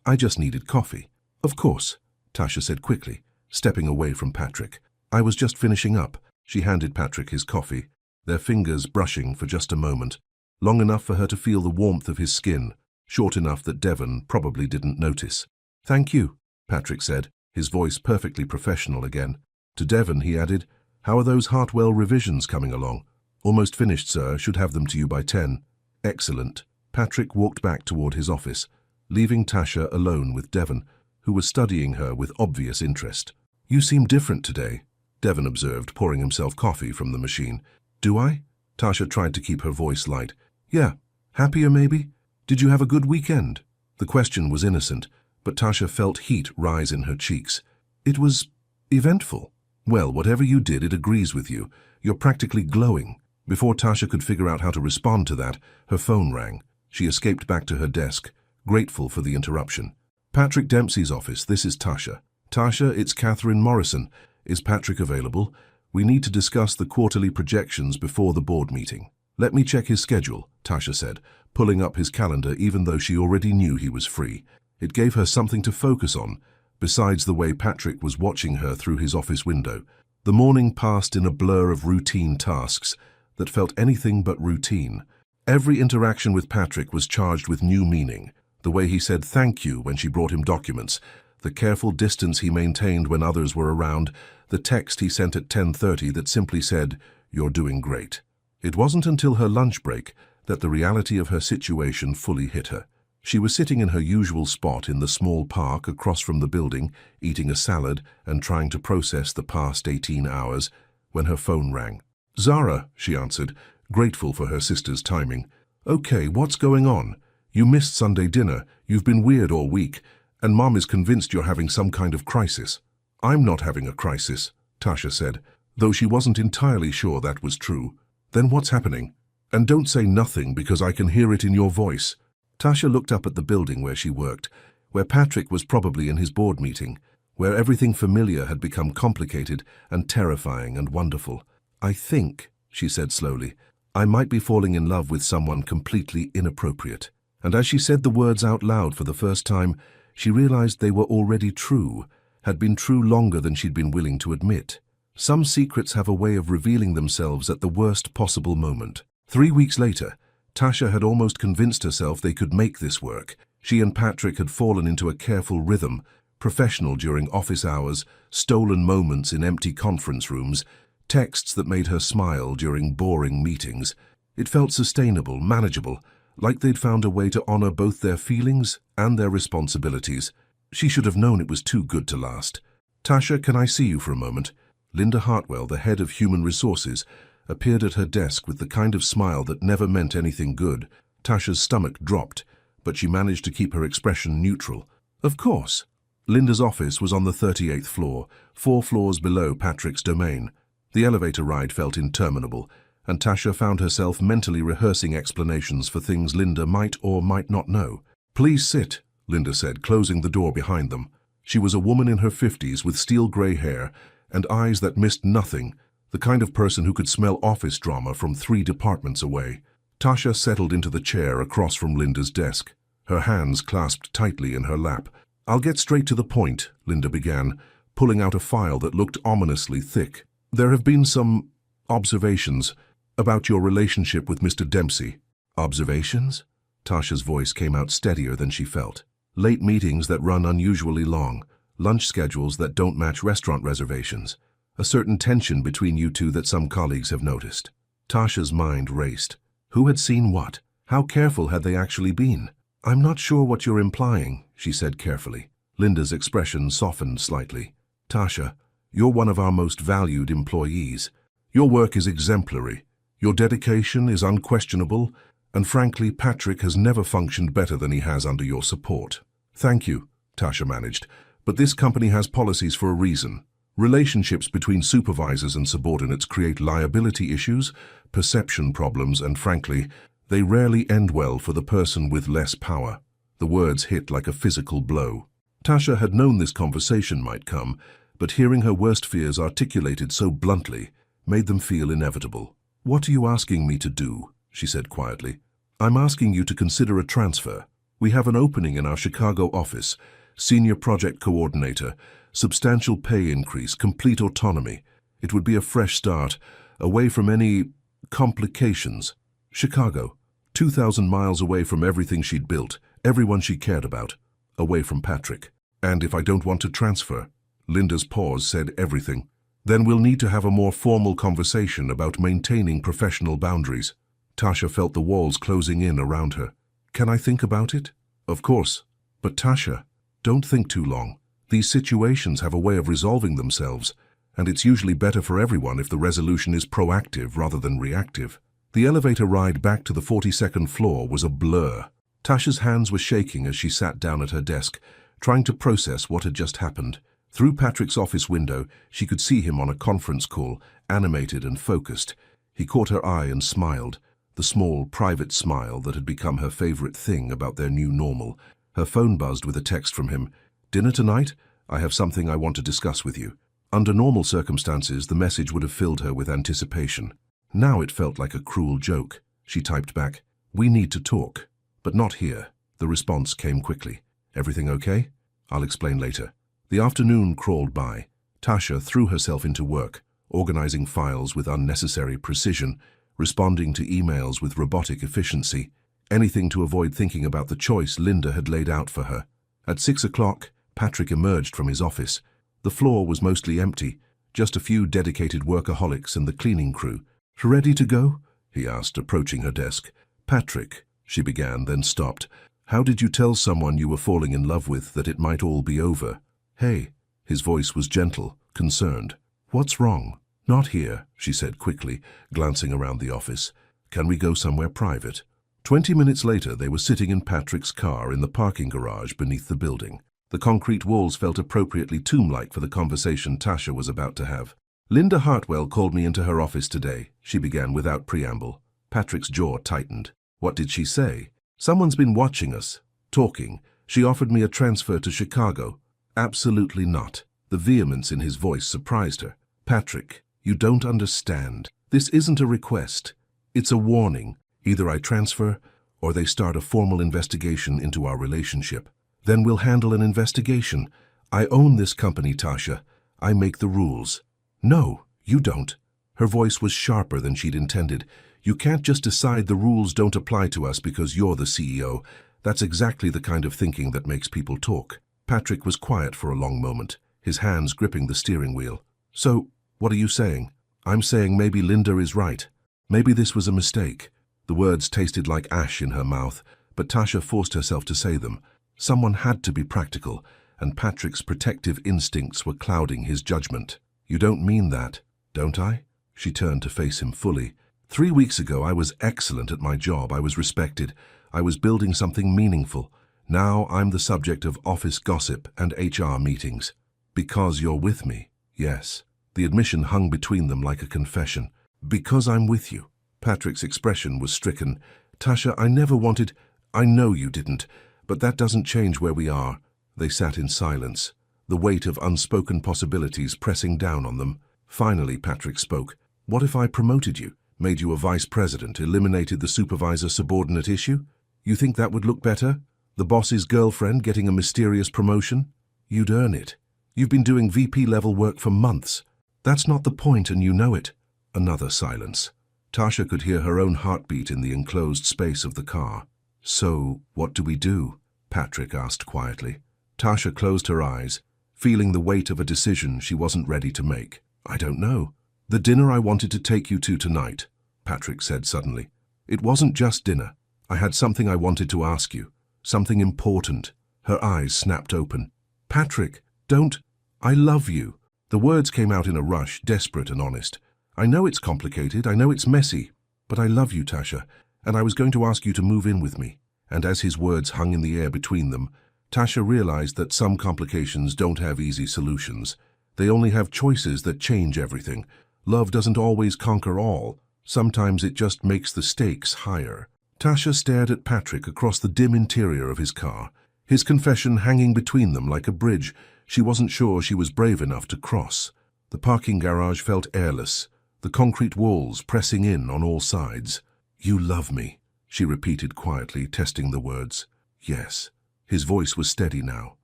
Speaker 1: I just needed coffee." "Of course," Tasha said quickly, stepping away from Patrick. "I was just finishing up." She handed Patrick his coffee, their fingers brushing for just a moment, long enough for her to feel the warmth of his skin, short enough that Devon probably didn't notice. "Thank you," Patrick said, his voice perfectly professional again. To Devon, he added, "How are those Hartwell revisions coming along?" "Almost finished, sir. Should have them to you by 10. "Excellent." Patrick walked back toward his office, leaving Tasha alone with Devon, who was studying her with obvious interest. "You seem different today," Devon observed, pouring himself coffee from the machine. "Do I?" Tasha tried to keep her voice light. "Yeah. Happier, maybe? Did you have a good weekend?" The question was innocent, but Tasha felt heat rise in her cheeks. "It was eventful." "Well, whatever you did, it agrees with you. You're practically glowing." Before Tasha could figure out how to respond to that, her phone rang. She escaped back to her desk, grateful for the interruption. "Patrick Dempsey's office, this is Tasha." "Tasha, it's Catherine Morrison. Is Patrick available? We need to discuss the quarterly projections before the board meeting." "Let me check his schedule," Tasha said, pulling up his calendar even though she already knew he was free. It gave her something to focus on, besides the way Patrick was watching her through his office window. The morning passed in a blur of routine tasks that felt anything but routine. Every interaction with Patrick was charged with new meaning. The way he said thank you when she brought him documents, the careful distance he maintained when others were around, the text he sent at 10:30 that simply said, "You're doing great." It wasn't until her lunch break that the reality of her situation fully hit her. She was sitting in her usual spot in the small park across from the building, eating a salad and trying to process the past 18 hours, when her phone rang. "Zara," she answered, grateful for her sister's timing. "Okay, what's going on? You missed Sunday dinner, you've been weird all week, and Mom is convinced you're having some kind of crisis." "I'm not having a crisis," Tasha said, though she wasn't entirely sure that was true. "Then what's happening? And don't say nothing because I can hear it in your voice." Tasha looked up at the building where she worked, where Patrick was probably in his board meeting, where everything familiar had become complicated and terrifying and wonderful. "I think," she said slowly, "I might be falling in love with someone completely inappropriate." And as she said the words out loud for the first time, she realized they were already true, had been true longer than she'd been willing to admit. Some secrets have a way of revealing themselves at the worst possible moment. 3 weeks later, Tasha had almost convinced herself they could make this work. She and Patrick had fallen into a careful rhythm, professional during office hours, stolen moments in empty conference rooms, texts that made her smile during boring meetings. It felt sustainable, manageable, like they'd found a way to honor both their feelings and their responsibilities. She should have known it was too good to last. "Tasha, can I see you for a moment?" Linda Hartwell, the head of Human Resources, appeared at her desk with the kind of smile that never meant anything good. Tasha's stomach dropped, but she managed to keep her expression neutral. "Of course." Linda's office was on the 38th floor, 4 floors below Patrick's domain. The elevator ride felt interminable, and Tasha found herself mentally rehearsing explanations for things Linda might or might not know. "Please sit," Linda said, closing the door behind them. She was a woman in her 50s with steel-gray hair and eyes that missed nothing, the kind of person who could smell office drama from 3 departments away. Tasha settled into the chair across from Linda's desk, her hands clasped tightly in her lap. "I'll get straight to the point," Linda began, pulling out a file that looked ominously thick. "There have been some observations about your relationship with Mr. Dempsey." "Observations?" Tasha's voice came out steadier than she felt. "Late meetings that run unusually long, lunch schedules that don't match restaurant reservations, a certain tension between you two that some colleagues have noticed." Tasha's mind raced. Who had seen what? How careful had they actually been? "I'm not sure what you're implying," she said carefully. Linda's expression softened slightly. "Tasha, you're one of our most valued employees. Your work is exemplary. Your dedication is unquestionable, and frankly, Patrick has never functioned better than he has under your support." "Thank you," Tasha managed, "but this company has policies for a reason. Relationships between supervisors and subordinates create liability issues, perception problems, and frankly, they rarely end well for the person with less power." The words hit like a physical blow. Tasha had known this conversation might come, but hearing her worst fears articulated so bluntly made them feel inevitable. "What are you asking me to do?" she said quietly. "I'm asking you to consider a transfer. We have an opening in our Chicago office, senior project coordinator, substantial pay increase, complete autonomy. It would be a fresh start, away from any complications. Chicago, 2,000 miles away from everything she'd built, everyone she cared about, away from Patrick. And if I don't want to transfer?" Linda's pause said everything. "Then we'll need to have a more formal conversation about maintaining professional boundaries." Tasha felt the walls closing in around her. "Can I think about it?" "Of course. But Tasha, don't think too long. These situations have a way of resolving themselves, and it's usually better for everyone if the resolution is proactive rather than reactive." The elevator ride back to the 42nd floor was a blur. Tasha's hands were shaking as she sat down at her desk, trying to process what had just happened. Through Patrick's office window, she could see him on a conference call, animated and focused. He caught her eye and smiled, the small, private smile that had become her favorite thing about their new normal. Her phone buzzed with a text from him. "Dinner tonight? I have something I want to discuss with you." Under normal circumstances, the message would have filled her with anticipation. Now it felt like a cruel joke. She typed back, "We need to talk." "But not here." The response came quickly. "Everything okay? I'll explain later." The afternoon crawled by. Tasha threw herself into work, organizing files with unnecessary precision, responding to emails with robotic efficiency, anything to avoid thinking about the choice Linda had laid out for her. At 6 o'clock, Patrick emerged from his office. The floor was mostly empty, just a few dedicated workaholics and the cleaning crew. "Ready to go?" he asked, approaching her desk. "Patrick," she began, then stopped. "How did you tell someone you were falling in love with that it might all be over?" "Hey." His voice was gentle, concerned. "What's wrong?" "Not here," she said quickly, glancing around the office. "Can we go somewhere private?" 20 minutes later, they were sitting in Patrick's car in the parking garage beneath the building. The concrete walls felt appropriately tomb-like for the conversation Tasha was about to have. "Linda Hartwell called me into her office today," she began without preamble. Patrick's jaw tightened. "What did she say?" "Someone's been watching us, talking. She offered me a transfer to Chicago." "Absolutely not." The vehemence in his voice surprised her. "Patrick, you don't understand. This isn't a request. It's a warning. Either I transfer, or they start a formal investigation into our relationship. Then we'll handle an investigation. I own this company, Tasha. I make the rules." "No, you don't." Her voice was sharper than she'd intended. "You can't just decide the rules don't apply to us because you're the CEO. That's exactly the kind of thinking that makes people talk." Patrick was quiet for a long moment, his hands gripping the steering wheel. "So, what are you saying?" "I'm saying maybe Linda is right. Maybe this was a mistake." The words tasted like ash in her mouth, but Tasha forced herself to say them. Someone had to be practical, and Patrick's protective instincts were clouding his judgment. "You don't mean that, don't I?" She turned to face him fully. "3 weeks ago I was excellent at my job, I was respected, I was building something meaningful. Now I'm the subject of office gossip and HR meetings. Because you're with me, yes." The admission hung between them like a confession. "Because I'm with you." Patrick's expression was stricken. "Tasha, I never wanted—" "I know you didn't, but that doesn't change where we are." They sat in silence, the weight of unspoken possibilities pressing down on them. Finally, Patrick spoke. "What if I promoted you, made you a vice president, eliminated the supervisor-subordinate issue? You think that would look better? The boss's girlfriend getting a mysterious promotion? You'd earn it. You've been doing VP-level work for months. That's not the point, and you know it." Another silence. Tasha could hear her own heartbeat in the enclosed space of the car. "So, what do we do?" Patrick asked quietly. Tasha closed her eyes, feeling the weight of a decision she wasn't ready to make. "I don't know. The dinner I wanted to take you to tonight," Patrick said suddenly. "It wasn't just dinner. I had something I wanted to ask you. Something important." Her eyes snapped open. "Patrick, don't— I love you." The words came out in a rush, desperate and honest. "I know it's complicated, I know it's messy, but I love you, Tasha, and I was going to ask you to move in with me." And as his words hung in the air between them, Tasha realized that some complications don't have easy solutions. They only have choices that change everything. Love doesn't always conquer all. Sometimes it just makes the stakes higher. Tasha stared at Patrick across the dim interior of his car, his confession hanging between them like a bridge she wasn't sure she was brave enough to cross. The parking garage felt airless, the concrete walls pressing in on all sides. "You love me," she repeated quietly, testing the words. "Yes." His voice was steady now,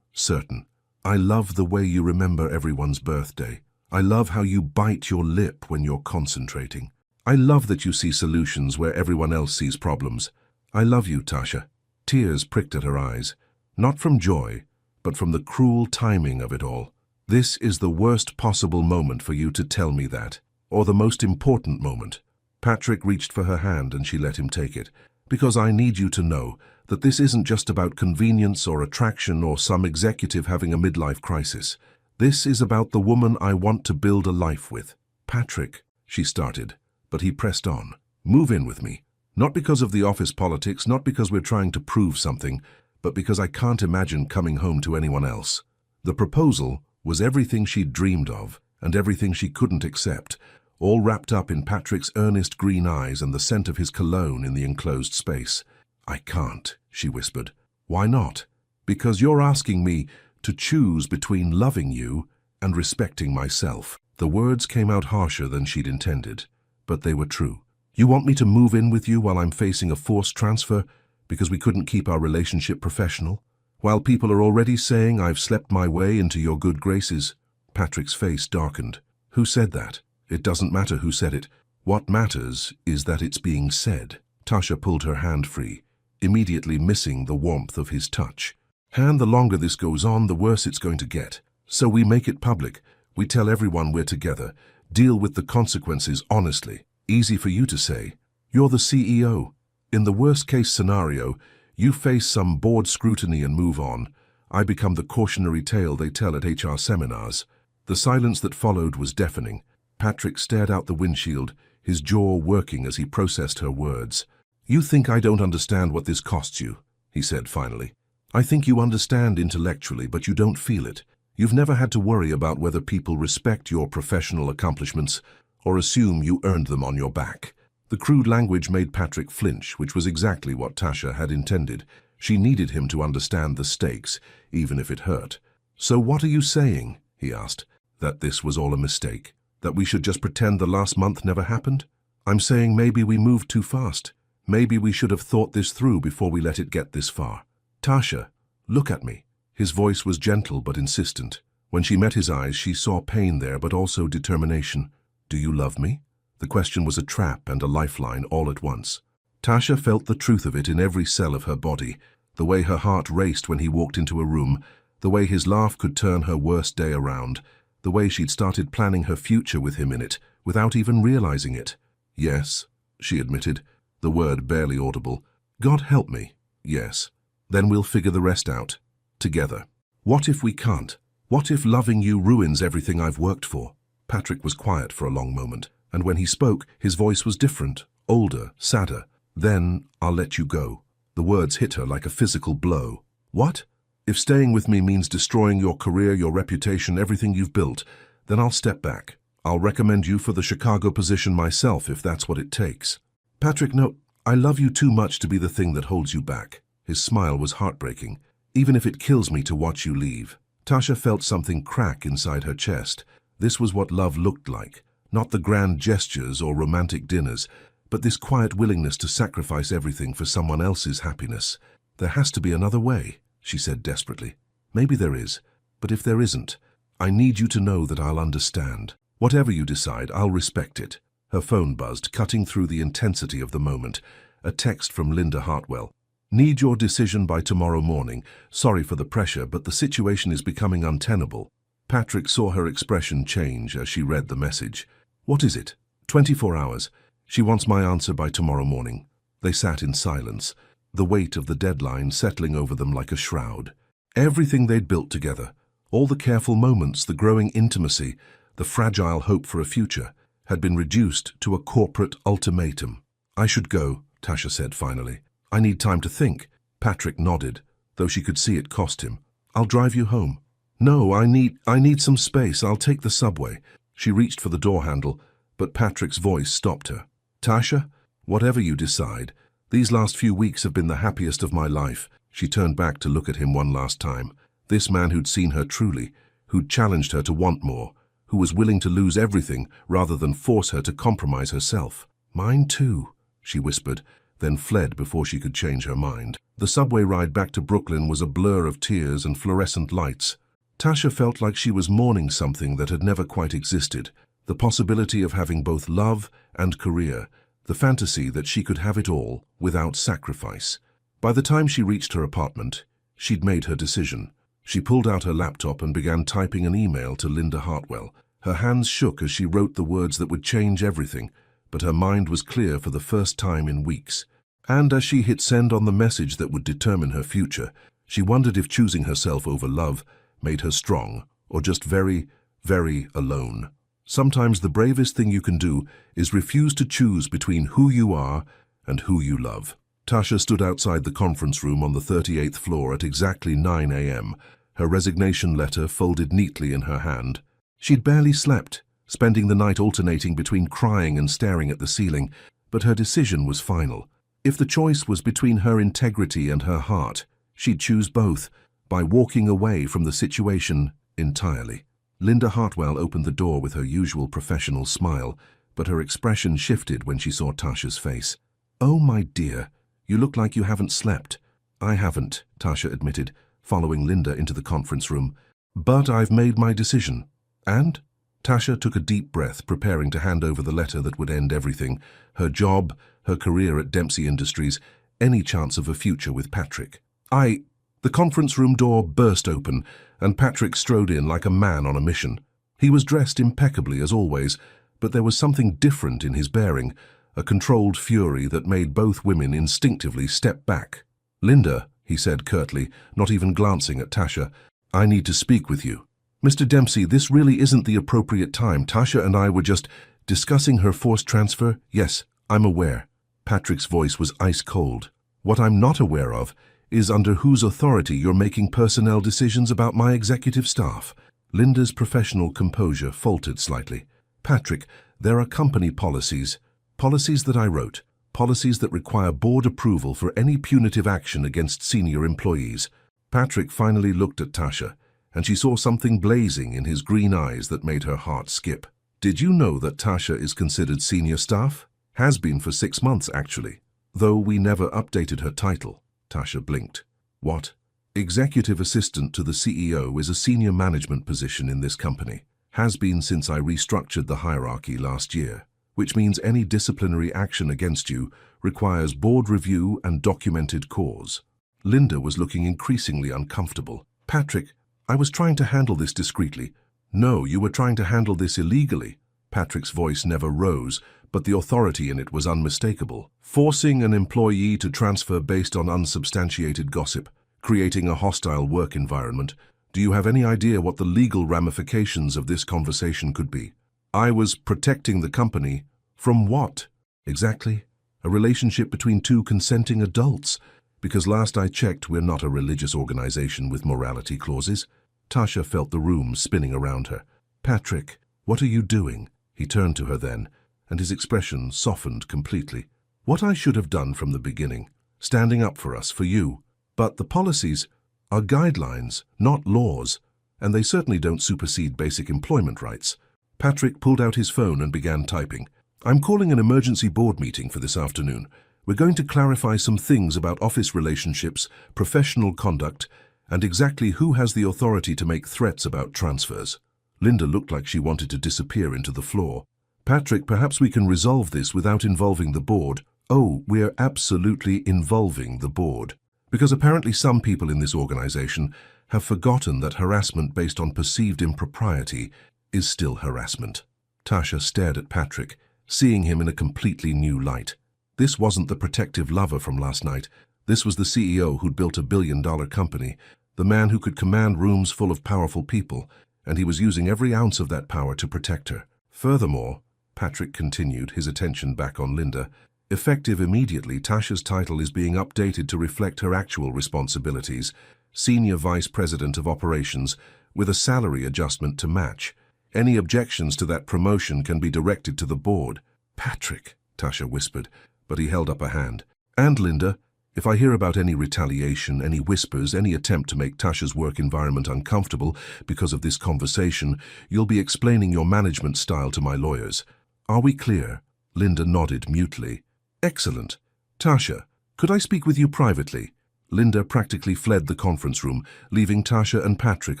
Speaker 1: certain. "I love the way you remember everyone's birthday. I love how you bite your lip when you're concentrating. I love that you see solutions where everyone else sees problems. I love you, Tasha." Tears pricked at her eyes, not from joy, but from the cruel timing of it all. "This is the worst possible moment for you to tell me that, or the most important moment." Patrick reached for her hand and she let him take it. "Because I need you to know that this isn't just about convenience or attraction or some executive having a midlife crisis. This is about the woman I want to build a life with." "Patrick," she started, but he pressed on. "Move in with me. Not because of the office politics, not because we're trying to prove something, but because I can't imagine coming home to anyone else." The proposal was everything she'd dreamed of and everything she couldn't accept, all wrapped up in Patrick's earnest green eyes and the scent of his cologne in the enclosed space. "I can't," she whispered. "Why not?" "Because you're asking me to choose between loving you and respecting myself." The words came out harsher than she'd intended, but they were true. "You want me to move in with you while I'm facing a forced transfer because we couldn't keep our relationship professional? While people are already saying I've slept my way into your good graces?" Patrick's face darkened. "Who said that? It doesn't matter who said it. What matters is that it's being said." Tasha pulled her hand free, immediately missing the warmth of his touch. "And the longer this goes on, the worse it's going to get. So we make it public. We tell everyone we're together. Deal with the consequences honestly. Easy for you to say. You're the CEO. In the worst-case scenario, you face some board scrutiny and move on. I become the cautionary tale they tell at HR seminars." The silence that followed was deafening. Patrick stared out the windshield, his jaw working as he processed her words. "You think I don't understand what this costs you," he said finally. "I think you understand intellectually, but you don't feel it. You've never had to worry about whether people respect your professional accomplishments or assume you earned them on your back." The crude language made Patrick flinch, which was exactly what Tasha had intended. She needed him to understand the stakes, even if it hurt. "So what are you saying?" he asked. "That this was all a mistake? That we should just pretend the last month never happened?" "I'm saying maybe we moved too fast. Maybe we should have thought this through before we let it get this far. Tasha, look at me." His voice was gentle but insistent. When she met his eyes, she saw pain there, but also determination. "Do you love me?" The question was a trap and a lifeline all at once. Tasha felt the truth of it in every cell of her body, the way her heart raced when he walked into a room, the way his laugh could turn her worst day around, the way she'd started planning her future with him in it, without even realizing it. "Yes," she admitted, the word barely audible. "God help me. Yes. Then we'll figure the rest out. Together." What if we can't? What if loving you ruins everything I've worked for? Patrick was quiet for a long moment, and when he spoke, his voice was different, older, sadder. Then, I'll let you go. The words hit her like a physical blow. What? If staying with me means destroying your career, your reputation, everything you've built, then I'll step back. I'll recommend you for the Chicago position myself if that's what it takes. Patrick, no, I love you too much to be the thing that holds you back. His smile was heartbreaking. Even if it kills me to watch you leave. Tasha felt something crack inside her chest. This was what love looked like. Not the grand gestures or romantic dinners, but this quiet willingness to sacrifice everything for someone else's happiness. There has to be another way, she said desperately. Maybe there is, but if there isn't, I need you to know that I'll understand. Whatever you decide, I'll respect it. Her phone buzzed, cutting through the intensity of the moment. A text from Linda Hartwell. Need your decision by tomorrow morning. Sorry for the pressure, but the situation is becoming untenable. Patrick saw her expression change as she read the message. What is it? 24 hours. She wants my answer by tomorrow morning. They sat in silence, the weight of the deadline settling over them like a shroud. Everything they'd built together, all the careful moments, the growing intimacy, the fragile hope for a future, had been reduced to a corporate ultimatum. I should go, Tasha said finally. I need time to think. Patrick nodded, though she could see it cost him. I'll drive you home. No, I need some space. I'll take the subway. She reached for the door handle, but Patrick's voice stopped her. Tasha, whatever you decide, these last few weeks have been the happiest of my life. She turned back to look at him one last time. This man who'd seen her truly, who'd challenged her to want more, who was willing to lose everything rather than force her to compromise herself. Mine too, she whispered, then fled before she could change her mind. The subway ride back to Brooklyn was a blur of tears and fluorescent lights. Tasha felt like she was mourning something that had never quite existed, the possibility of having both love and career, the fantasy that she could have it all without sacrifice. By the time she reached her apartment, she'd made her decision. She pulled out her laptop and began typing an email to Linda Hartwell. Her hands shook as she wrote the words that would change everything, but her mind was clear for the first time in weeks. And as she hit send on the message that would determine her future, she wondered if choosing herself over love made her strong, or just very, very alone. Sometimes the bravest thing you can do is refuse to choose between who you are and who you love. Tasha stood outside the conference room on the 38th floor at exactly 9 a.m., her resignation letter folded neatly in her hand. She'd barely slept, spending the night alternating between crying and staring at the ceiling, but her decision was final. If the choice was between her integrity and her heart, she'd choose both, by walking away from the situation entirely. Linda Hartwell opened the door with her usual professional smile, but her expression shifted when she saw Tasha's face. Oh, my dear, you look like you haven't slept. I haven't, Tasha admitted, following Linda into the conference room. But I've made my decision. And? Tasha took a deep breath, preparing to hand over the letter that would end everything, her job, her career at Dempsey Industries, any chance of a future with Patrick. The conference room door burst open, and Patrick strode in like a man on a mission. He was dressed impeccably as always, but there was something different in his bearing, a controlled fury that made both women instinctively step back. Linda, he said curtly, not even glancing at Tasha, I need to speak with you. Mr. Dempsey, this really isn't the appropriate time. Tasha and I were just discussing her forced transfer. Yes, I'm aware. Patrick's voice was ice cold. What I'm not aware of is under whose authority you're making personnel decisions about my executive staff. Linda's professional composure faltered slightly. Patrick, there are company policies. Policies that I wrote. Policies that require board approval for any punitive action against senior employees. Patrick finally looked at Tasha, and she saw something blazing in his green eyes that made her heart skip. Did you know that Tasha is considered senior staff? Has been for 6 months, actually. Though we never updated her title. Tasha blinked. What? Executive assistant to the CEO is a senior management position in this company. Has been since I restructured the hierarchy last year, which means any disciplinary action against you requires board review and documented cause. Linda was looking increasingly uncomfortable. Patrick, I was trying to handle this discreetly. No, you were trying to handle this illegally. Patrick's voice never rose, but the authority in it was unmistakable. Forcing an employee to transfer based on unsubstantiated gossip, creating a hostile work environment, Do you have any idea what the legal ramifications of this conversation could be? I was protecting the company. From what? Exactly. A relationship between two consenting adults. Because last I checked, we're not a religious organization with morality clauses. Tasha felt the room spinning around her. Patrick, what are you doing? He turned to her then, and his expression softened completely. What I should have done from the beginning, standing up for us, for you. But the policies are guidelines, not laws, and they certainly don't supersede basic employment rights. Patrick pulled out his phone and began typing. I'm calling an emergency board meeting for this afternoon. We're going to clarify some things about office relationships, professional conduct, and exactly who has the authority to make threats about transfers. Linda looked like she wanted to disappear into the floor. Patrick, perhaps we can resolve this without involving the board. Oh, we're absolutely involving the board. Because apparently some people in this organization have forgotten that harassment based on perceived impropriety is still harassment. Tasha stared at Patrick, seeing him in a completely new light. This wasn't the protective lover from last night. This was the CEO who'd built $1 billion company, the man who could command rooms full of powerful people, and he was using every ounce of that power to protect her. Furthermore, Patrick continued, his attention back on Linda, effective immediately, Tasha's title is being updated to reflect her actual responsibilities, Senior Vice President of Operations, with a salary adjustment to match. Any objections to that promotion can be directed to the board. Patrick, Tasha whispered, but he held up a hand. And Linda, if I hear about any retaliation, any whispers, any attempt to make Tasha's work environment uncomfortable because of this conversation, you'll be explaining your management style to my lawyers. Are we clear? Linda nodded mutely. Excellent. Tasha, could I speak with you privately? Linda practically fled the conference room, leaving Tasha and Patrick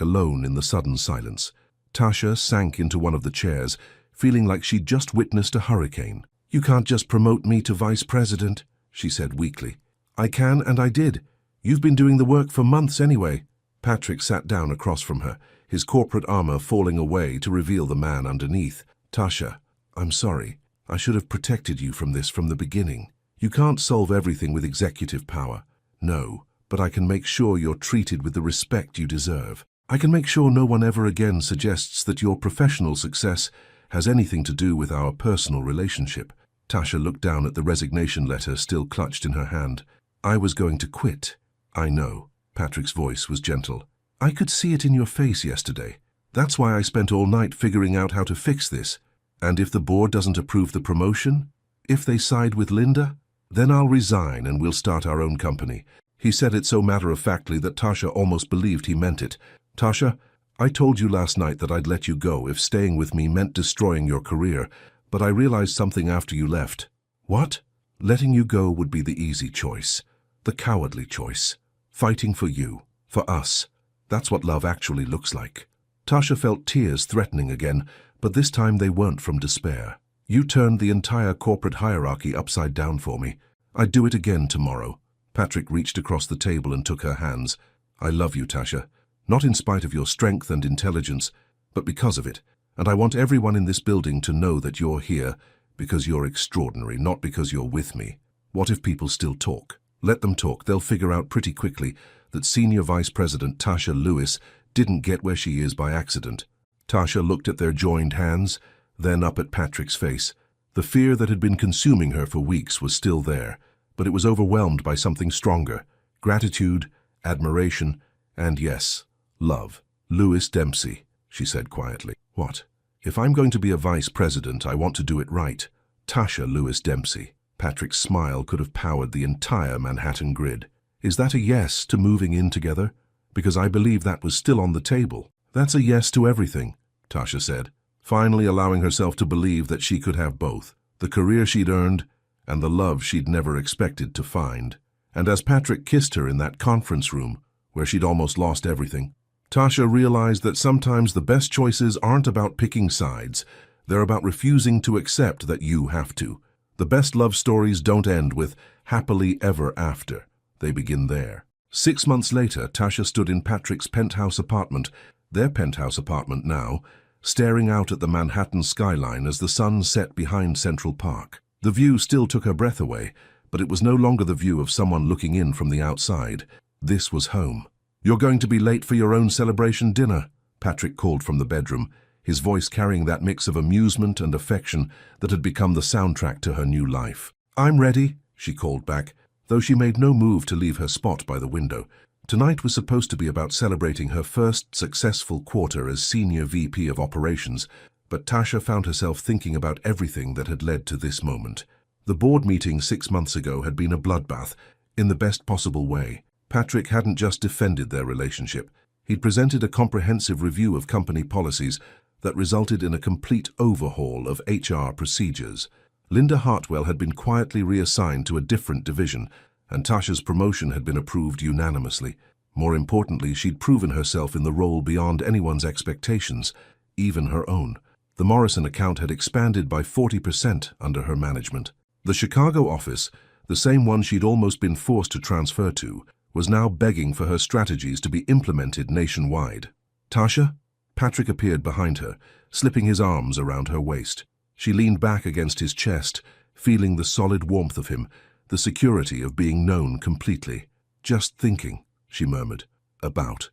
Speaker 1: alone in the sudden silence. Tasha sank into one of the chairs, feeling like she'd just witnessed a hurricane. You can't just promote me to vice president, she said weakly. I can, and I did. You've been doing the work for months anyway. Patrick sat down across from her, his corporate armor falling away to reveal the man underneath. Tasha, I'm sorry. I should have protected you from this from the beginning. You can't solve everything with executive power. No, but I can make sure you're treated with the respect you deserve. I can make sure no one ever again suggests that your professional success has anything to do with our personal relationship. Tasha looked down at the resignation letter still clutched in her hand. I was going to quit. I know. Patrick's voice was gentle. I could see it in your face yesterday. That's why I spent all night figuring out how to fix this. And if the board doesn't approve the promotion, if they side with Linda, then I'll resign and we'll start our own company. He said it so matter-of-factly that Tasha almost believed he meant it. Tasha, I told you last night that I'd let you go if staying with me meant destroying your career, but I realized something after you left. What? Letting you go would be the easy choice, the cowardly choice. Fighting for you, for us. That's what love actually looks like. Tasha felt tears threatening again, but this time they weren't from despair. You turned the entire corporate hierarchy upside down for me. I'd do it again tomorrow. Patrick reached across the table and took her hands. I love you, Tasha. Not in spite of your strength and intelligence, but because of it. And I want everyone in this building to know that you're here because you're extraordinary, not because you're with me. What if people still talk? Let them talk. They'll figure out pretty quickly that Senior Vice President Tasha Lewis didn't get where she is by accident. Tasha looked at their joined hands, then up at Patrick's face. The fear that had been consuming her for weeks was still there, but it was overwhelmed by something stronger. Gratitude, admiration, and yes, love. Lewis Dempsey, she said quietly. What? If I'm going to be a vice president, I want to do it right. Tasha Lewis Dempsey. Patrick's smile could have powered the entire Manhattan grid. Is that a yes to moving in together? Because I believe that was still on the table. That's a yes to everything, Tasha said, finally allowing herself to believe that she could have both, the career she'd earned and the love she'd never expected to find. And as Patrick kissed her in that conference room, where she'd almost lost everything, Tasha realized that sometimes the best choices aren't about picking sides. They're about refusing to accept that you have to. The best love stories don't end with happily ever after. They begin there. 6 months later, Tasha stood in Patrick's penthouse apartment, their penthouse apartment now, staring out at the Manhattan skyline as the sun set behind Central Park. The view still took her breath away, but it was no longer the view of someone looking in from the outside. This was home. "You're going to be late for your own celebration dinner," Patrick called from the bedroom, his voice carrying that mix of amusement and affection that had become the soundtrack to her new life. "I'm ready," she called back, though she made no move to leave her spot by the window. Tonight was supposed to be about celebrating her first successful quarter as Senior VP of Operations, but Tasha found herself thinking about everything that had led to this moment. The board meeting 6 months ago had been a bloodbath, in the best possible way. Patrick hadn't just defended their relationship. He'd presented a comprehensive review of company policies that resulted in a complete overhaul of HR procedures. Linda Hartwell had been quietly reassigned to a different division, and Tasha's promotion had been approved unanimously. More importantly, she'd proven herself in the role beyond anyone's expectations, even her own. The Morrison account had expanded by 40% under her management. The Chicago office, the same one she'd almost been forced to transfer to, was now begging for her strategies to be implemented nationwide. "Tasha?" Patrick appeared behind her, slipping his arms around her waist. She leaned back against his chest, feeling the solid warmth of him, the security of being known completely. "Just thinking," she murmured, about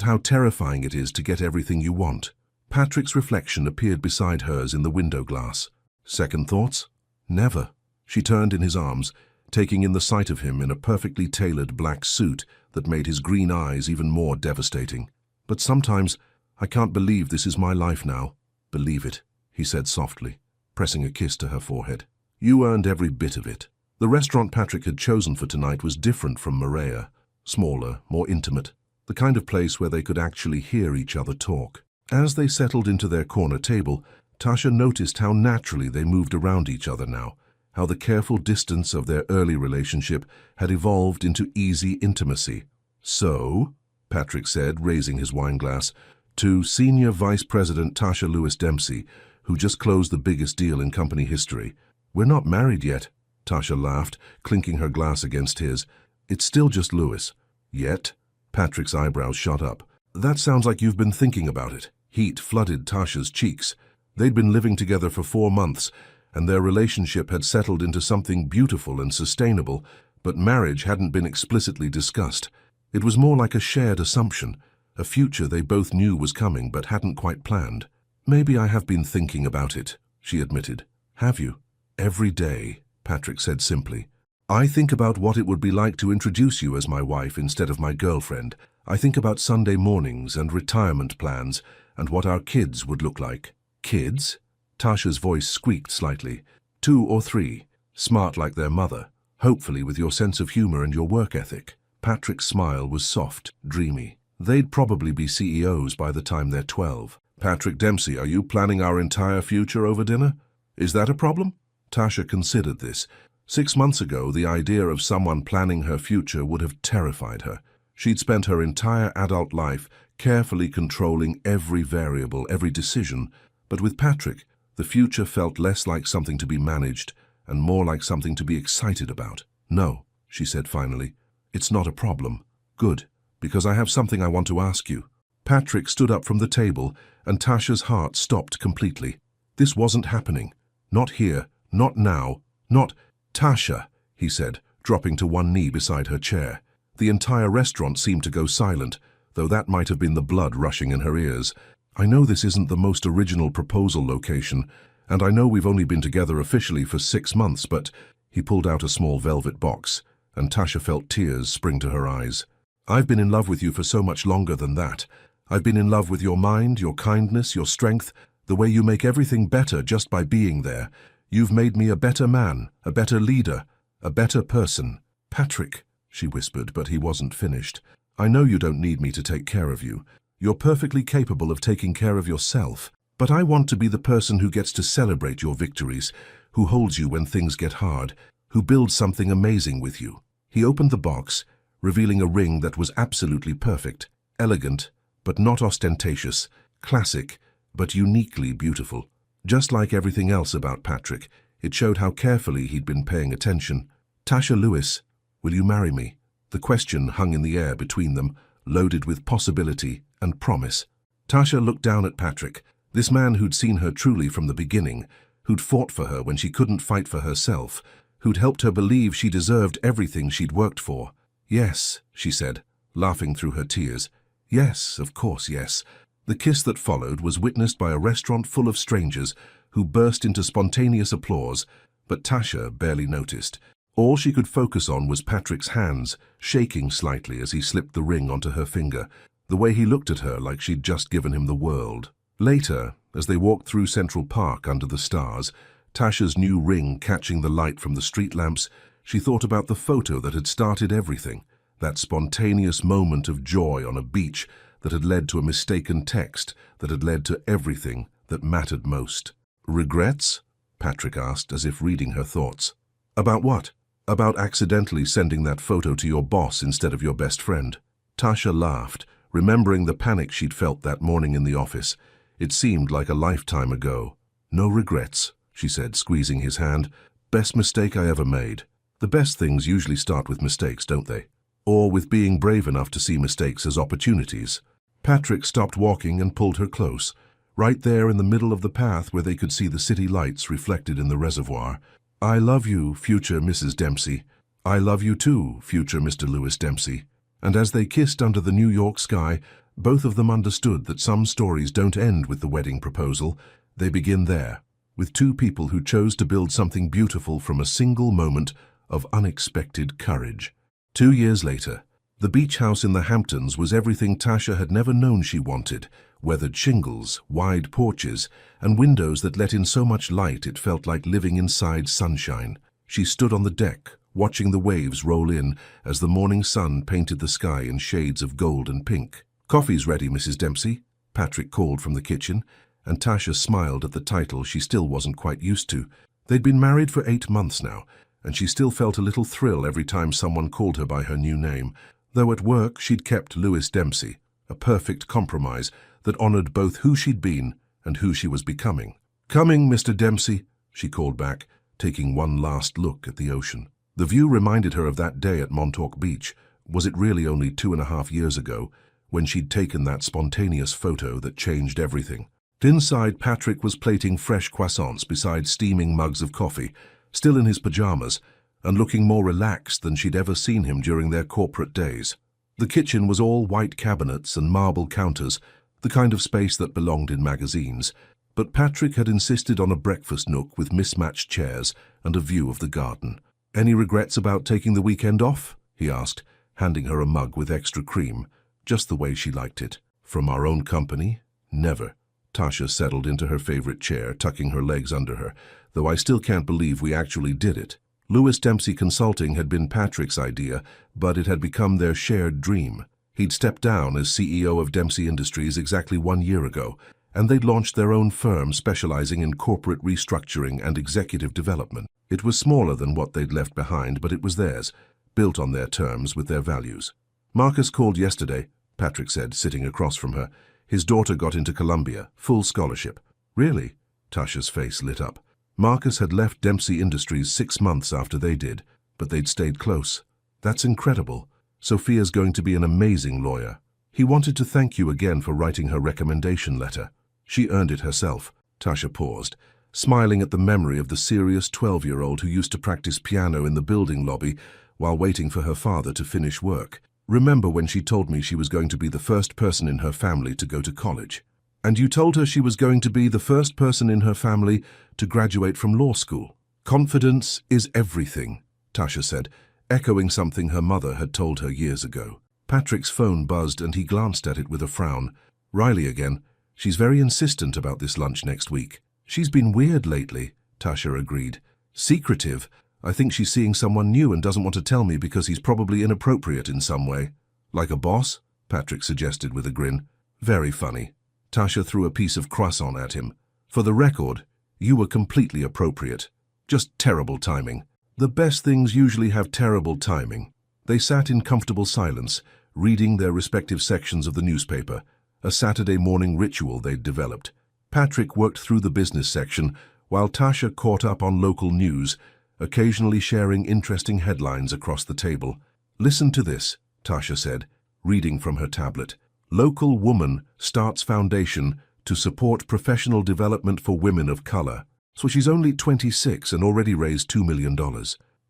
Speaker 1: how terrifying it is to get everything you want." Patrick's reflection appeared beside hers in the window glass. "Second thoughts?" "Never." She turned in his arms, taking in the sight of him in a perfectly tailored black suit that made his green eyes even more devastating. "But sometimes I can't believe this is my life now." "Believe it," he said softly, pressing a kiss to her forehead. "You earned every bit of it." The restaurant Patrick had chosen for tonight was different from Maria, smaller, more intimate, the kind of place where they could actually hear each other talk. As they settled into their corner table, Tasha noticed how naturally they moved around each other now, how the careful distance of their early relationship had evolved into easy intimacy. "So," Patrick said, raising his wineglass, to Senior Vice President Tasha Lewis Dempsey, who just closed the biggest deal in company history. "We're not married yet," Tasha laughed, clinking her glass against his. "It's still just Lewis." "Yet?" Patrick's eyebrows shot up. "That sounds like you've been thinking about it." Heat flooded Tasha's cheeks. They'd been living together for 4 months, and their relationship had settled into something beautiful and sustainable, but marriage hadn't been explicitly discussed. It was more like a shared assumption, a future they both knew was coming but hadn't quite planned. "Maybe I have been thinking about it," she admitted. "Have you?" "Every day," Patrick said simply. "I think about what it would be like to introduce you as my wife instead of my girlfriend. I think about Sunday mornings and retirement plans and what our kids would look like." "Kids?" Tasha's voice squeaked slightly. 2 or 3, smart like their mother, hopefully with your sense of humor and your work ethic." Patrick's smile was soft, dreamy. "They'd probably be CEOs by the time they're 12. "Patrick Dempsey, are you planning our entire future over dinner? Is that a problem?" Tasha considered this. 6 months ago, the idea of someone planning her future would have terrified her. She'd spent her entire adult life carefully controlling every variable, every decision, but with Patrick, the future felt less like something to be managed and more like something to be excited about. "No," she said finally, "it's not a problem." "Good, because I have something I want to ask you." Patrick stood up from the table, and Tasha's heart stopped completely. This wasn't happening. Not here, not now, not... "Tasha," he said, dropping to one knee beside her chair. The entire restaurant seemed to go silent, though that might have been the blood rushing in her ears. "I know this isn't the most original proposal location, and I know we've only been together officially for 6 months, but..." He pulled out a small velvet box, and Tasha felt tears spring to her eyes. "I've been in love with you for so much longer than that. I've been in love with your mind, your kindness, your strength, the way you make everything better just by being there. You've made me a better man, a better leader, a better person." "Patrick," she whispered, but he wasn't finished. "I know you don't need me to take care of you. You're perfectly capable of taking care of yourself. But I want to be the person who gets to celebrate your victories, who holds you when things get hard, who builds something amazing with you." He opened the box, revealing a ring that was absolutely perfect, elegant, but not ostentatious, classic, but uniquely beautiful. Just like everything else about Patrick, it showed how carefully he'd been paying attention. "Tasha Lewis, will you marry me?" The question hung in the air between them, loaded with possibility and promise. Tasha looked down at Patrick, this man who'd seen her truly from the beginning, who'd fought for her when she couldn't fight for herself, who'd helped her believe she deserved everything she'd worked for. "Yes," she said, laughing through her tears. Yes, of course, yes. The kiss that followed was witnessed by a restaurant full of strangers who burst into spontaneous applause, but Tasha barely noticed. All she could focus on was Patrick's hands, shaking slightly as he slipped the ring onto her finger, the way he looked at her like she'd just given him the world. Later, as they walked through Central Park under the stars, Tasha's new ring catching the light from the street lamps, she thought about the photo that had started everything, that spontaneous moment of joy on a beach that had led to a mistaken text, that had led to everything that mattered most. Regrets? Patrick asked, as if reading her thoughts. About what? About accidentally sending that photo to your boss instead of your best friend. Tasha laughed, remembering the panic she'd felt that morning in the office. It seemed like a lifetime ago. No regrets, she said, squeezing his hand. Best mistake I ever made. The best things usually start with mistakes, don't they? Or with being brave enough to see mistakes as opportunities. Patrick stopped walking and pulled her close, right there in the middle of the path where they could see the city lights reflected in the reservoir. I love you, future Mrs. Dempsey. I love you too, future Mr. Lewis Dempsey. And as they kissed under the New York sky, both of them understood that some stories don't end with the wedding proposal. They begin there, with two people who chose to build something beautiful from a single moment of unexpected courage. 2 years later, the beach house in the Hamptons was everything Tasha had never known she wanted. Weathered shingles, wide porches, and windows that let in so much light it felt like living inside sunshine. She stood on the deck, watching the waves roll in as the morning sun painted the sky in shades of gold and pink. Coffee's ready, Mrs. Dempsey, Patrick called from the kitchen, and Tasha smiled at the title she still wasn't quite used to. They'd been married for 8 months now, and she still felt a little thrill every time someone called her by her new name. Though at work she'd kept Lewis Dempsey, a perfect compromise that honored both who she'd been and who she was becoming. Coming, Mr. Dempsey, she called back, taking one last look at the ocean. The view reminded her of that day at Montauk Beach. Was it really only 2.5 years ago, when she'd taken that spontaneous photo that changed everything? Inside, Patrick was plating fresh croissants beside steaming mugs of coffee, still in his pajamas, and looking more relaxed than she'd ever seen him during their corporate days. The kitchen was all white cabinets and marble counters, the kind of space that belonged in magazines, but Patrick had insisted on a breakfast nook with mismatched chairs and a view of the garden. Any regrets about taking the weekend off? He asked, handing her a mug with extra cream, just the way she liked it. From our own company? Never. Tasha settled into her favorite chair, tucking her legs under her, though I still can't believe we actually did it. Lewis Dempsey Consulting had been Patrick's idea, but it had become their shared dream. He'd stepped down as CEO of Dempsey Industries exactly 1 year ago, and they'd launched their own firm specializing in corporate restructuring and executive development. It was smaller than what they'd left behind, but it was theirs, built on their terms with their values. Marcus called yesterday, Patrick said, sitting across from her. His daughter got into Columbia, full scholarship. Really? Tasha's face lit up. Marcus had left Dempsey Industries 6 months after they did, but they'd stayed close. That's incredible. Sophia's going to be an amazing lawyer. He wanted to thank you again for writing her recommendation letter. She earned it herself. Tasha paused, smiling at the memory of the serious 12-year-old who used to practice piano in the building lobby while waiting for her father to finish work. Remember when she told me she was going to be the first person in her family to go to college? And you told her she was going to be the first person in her family to graduate from law school. Confidence is everything, Tasha said, echoing something her mother had told her years ago. Patrick's phone buzzed and he glanced at it with a frown. Riley again. She's very insistent about this lunch next week. She's been weird lately, Tasha agreed. Secretive. I think she's seeing someone new and doesn't want to tell me because he's probably inappropriate in some way. Like a boss? Patrick suggested with a grin. Very funny. Tasha threw a piece of croissant at him. For the record, you were completely appropriate. Just terrible timing. The best things usually have terrible timing. They sat in comfortable silence, reading their respective sections of the newspaper, a Saturday morning ritual they'd developed. Patrick worked through the business section, while Tasha caught up on local news, occasionally sharing interesting headlines across the table. Listen to this, Tasha said, reading from her tablet. Local woman starts foundation to support professional development for women of color. So she's only 26 and already raised $2 million.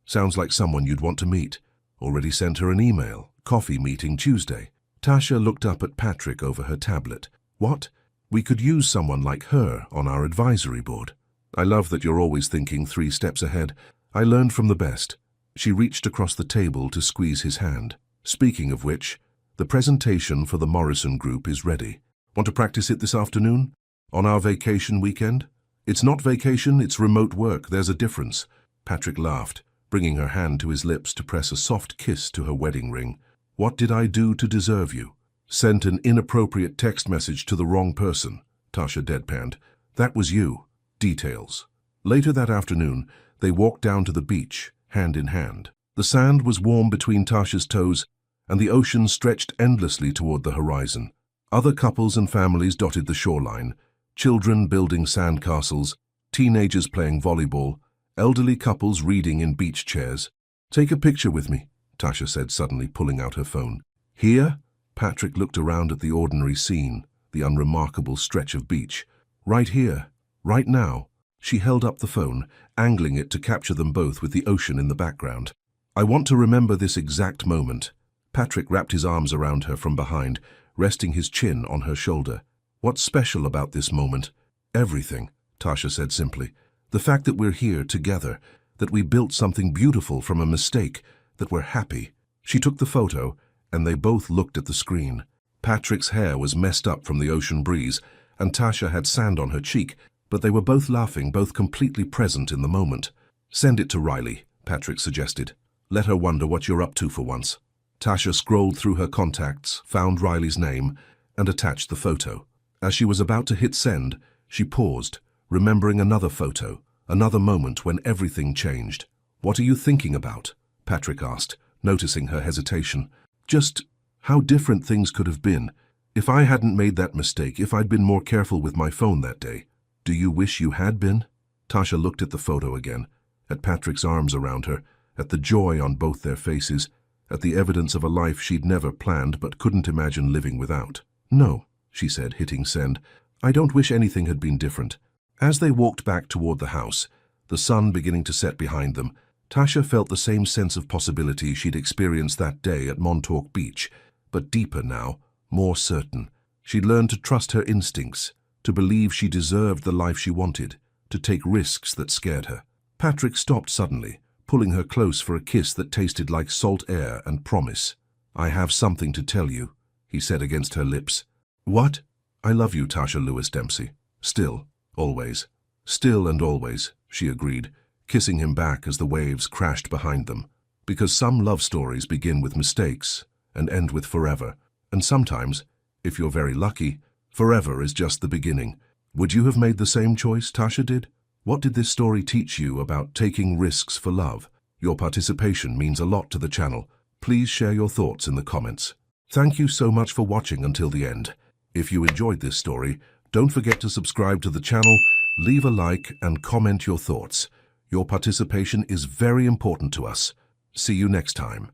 Speaker 1: Sounds like someone you'd want to meet. Already sent her an email. Coffee meeting Tuesday. Tasha looked up at Patrick over her tablet. What? We could use someone like her on our advisory board. I love that you're always thinking 3 steps ahead. I learned from the best. She reached across the table to squeeze his hand. Speaking of which, the presentation for the Morrison Group is ready. Want to practice it this afternoon? On our vacation weekend? It's not vacation, it's remote work. There's a difference. Patrick laughed, bringing her hand to his lips to press a soft kiss to her wedding ring. What did I do to deserve you? Sent an inappropriate text message to the wrong person, Tasha deadpanned. That was you. Details. Later that afternoon, they walked down to the beach, hand in hand. The sand was warm between Tasha's toes, and the ocean stretched endlessly toward the horizon. Other couples and families dotted the shoreline, children building sandcastles, teenagers playing volleyball, elderly couples reading in beach chairs. Take a picture with me, Tasha said, suddenly pulling out her phone. Here? Patrick looked around at the ordinary scene, the unremarkable stretch of beach. Right here, right now. She held up the phone, angling it to capture them both with the ocean in the background. I want to remember this exact moment. Patrick wrapped his arms around her from behind, resting his chin on her shoulder. What's special about this moment? Everything, Tasha said simply. The fact that we're here together, that we built something beautiful from a mistake, that we're happy. She took the photo, and they both looked at the screen. Patrick's hair was messed up from the ocean breeze, and Tasha had sand on her cheek, but they were both laughing, both completely present in the moment. Send it to Riley, Patrick suggested. Let her wonder what you're up to for once. Tasha scrolled through her contacts, found Riley's name, and attached the photo. As she was about to hit send, she paused, remembering another photo, another moment when everything changed. What are you thinking about? Patrick asked, noticing her hesitation. Just how different things could have been. If I hadn't made that mistake, if I'd been more careful with my phone that day. Do you wish you had been? Tasha looked at the photo again, at Patrick's arms around her, at the joy on both their faces, at the evidence of a life she'd never planned but couldn't imagine living without. No, she said, hitting send. I don't wish anything had been different. As they walked back toward the house, the sun beginning to set behind them, Tasha felt the same sense of possibility she'd experienced that day at Montauk Beach, but deeper now, more certain. She'd learned to trust her instincts, to believe she deserved the life she wanted, to take risks that scared her. Patrick stopped suddenly, pulling her close for a kiss that tasted like salt air and promise. I have something to tell you, he said against her lips. What? I love you, Tasha Lewis Dempsey. Still, always. Still and always, she agreed, kissing him back as the waves crashed behind them. Because some love stories begin with mistakes and end with forever, and sometimes, if you're very lucky, forever is just the beginning. Would you have made the same choice Tasha did? What did this story teach you about taking risks for love? Your participation means a lot to the channel. Please share your thoughts in the comments. Thank you so much for watching until the end. If you enjoyed this story, don't forget to subscribe to the channel, leave a like, and comment your thoughts. Your participation is very important to us. See you next time.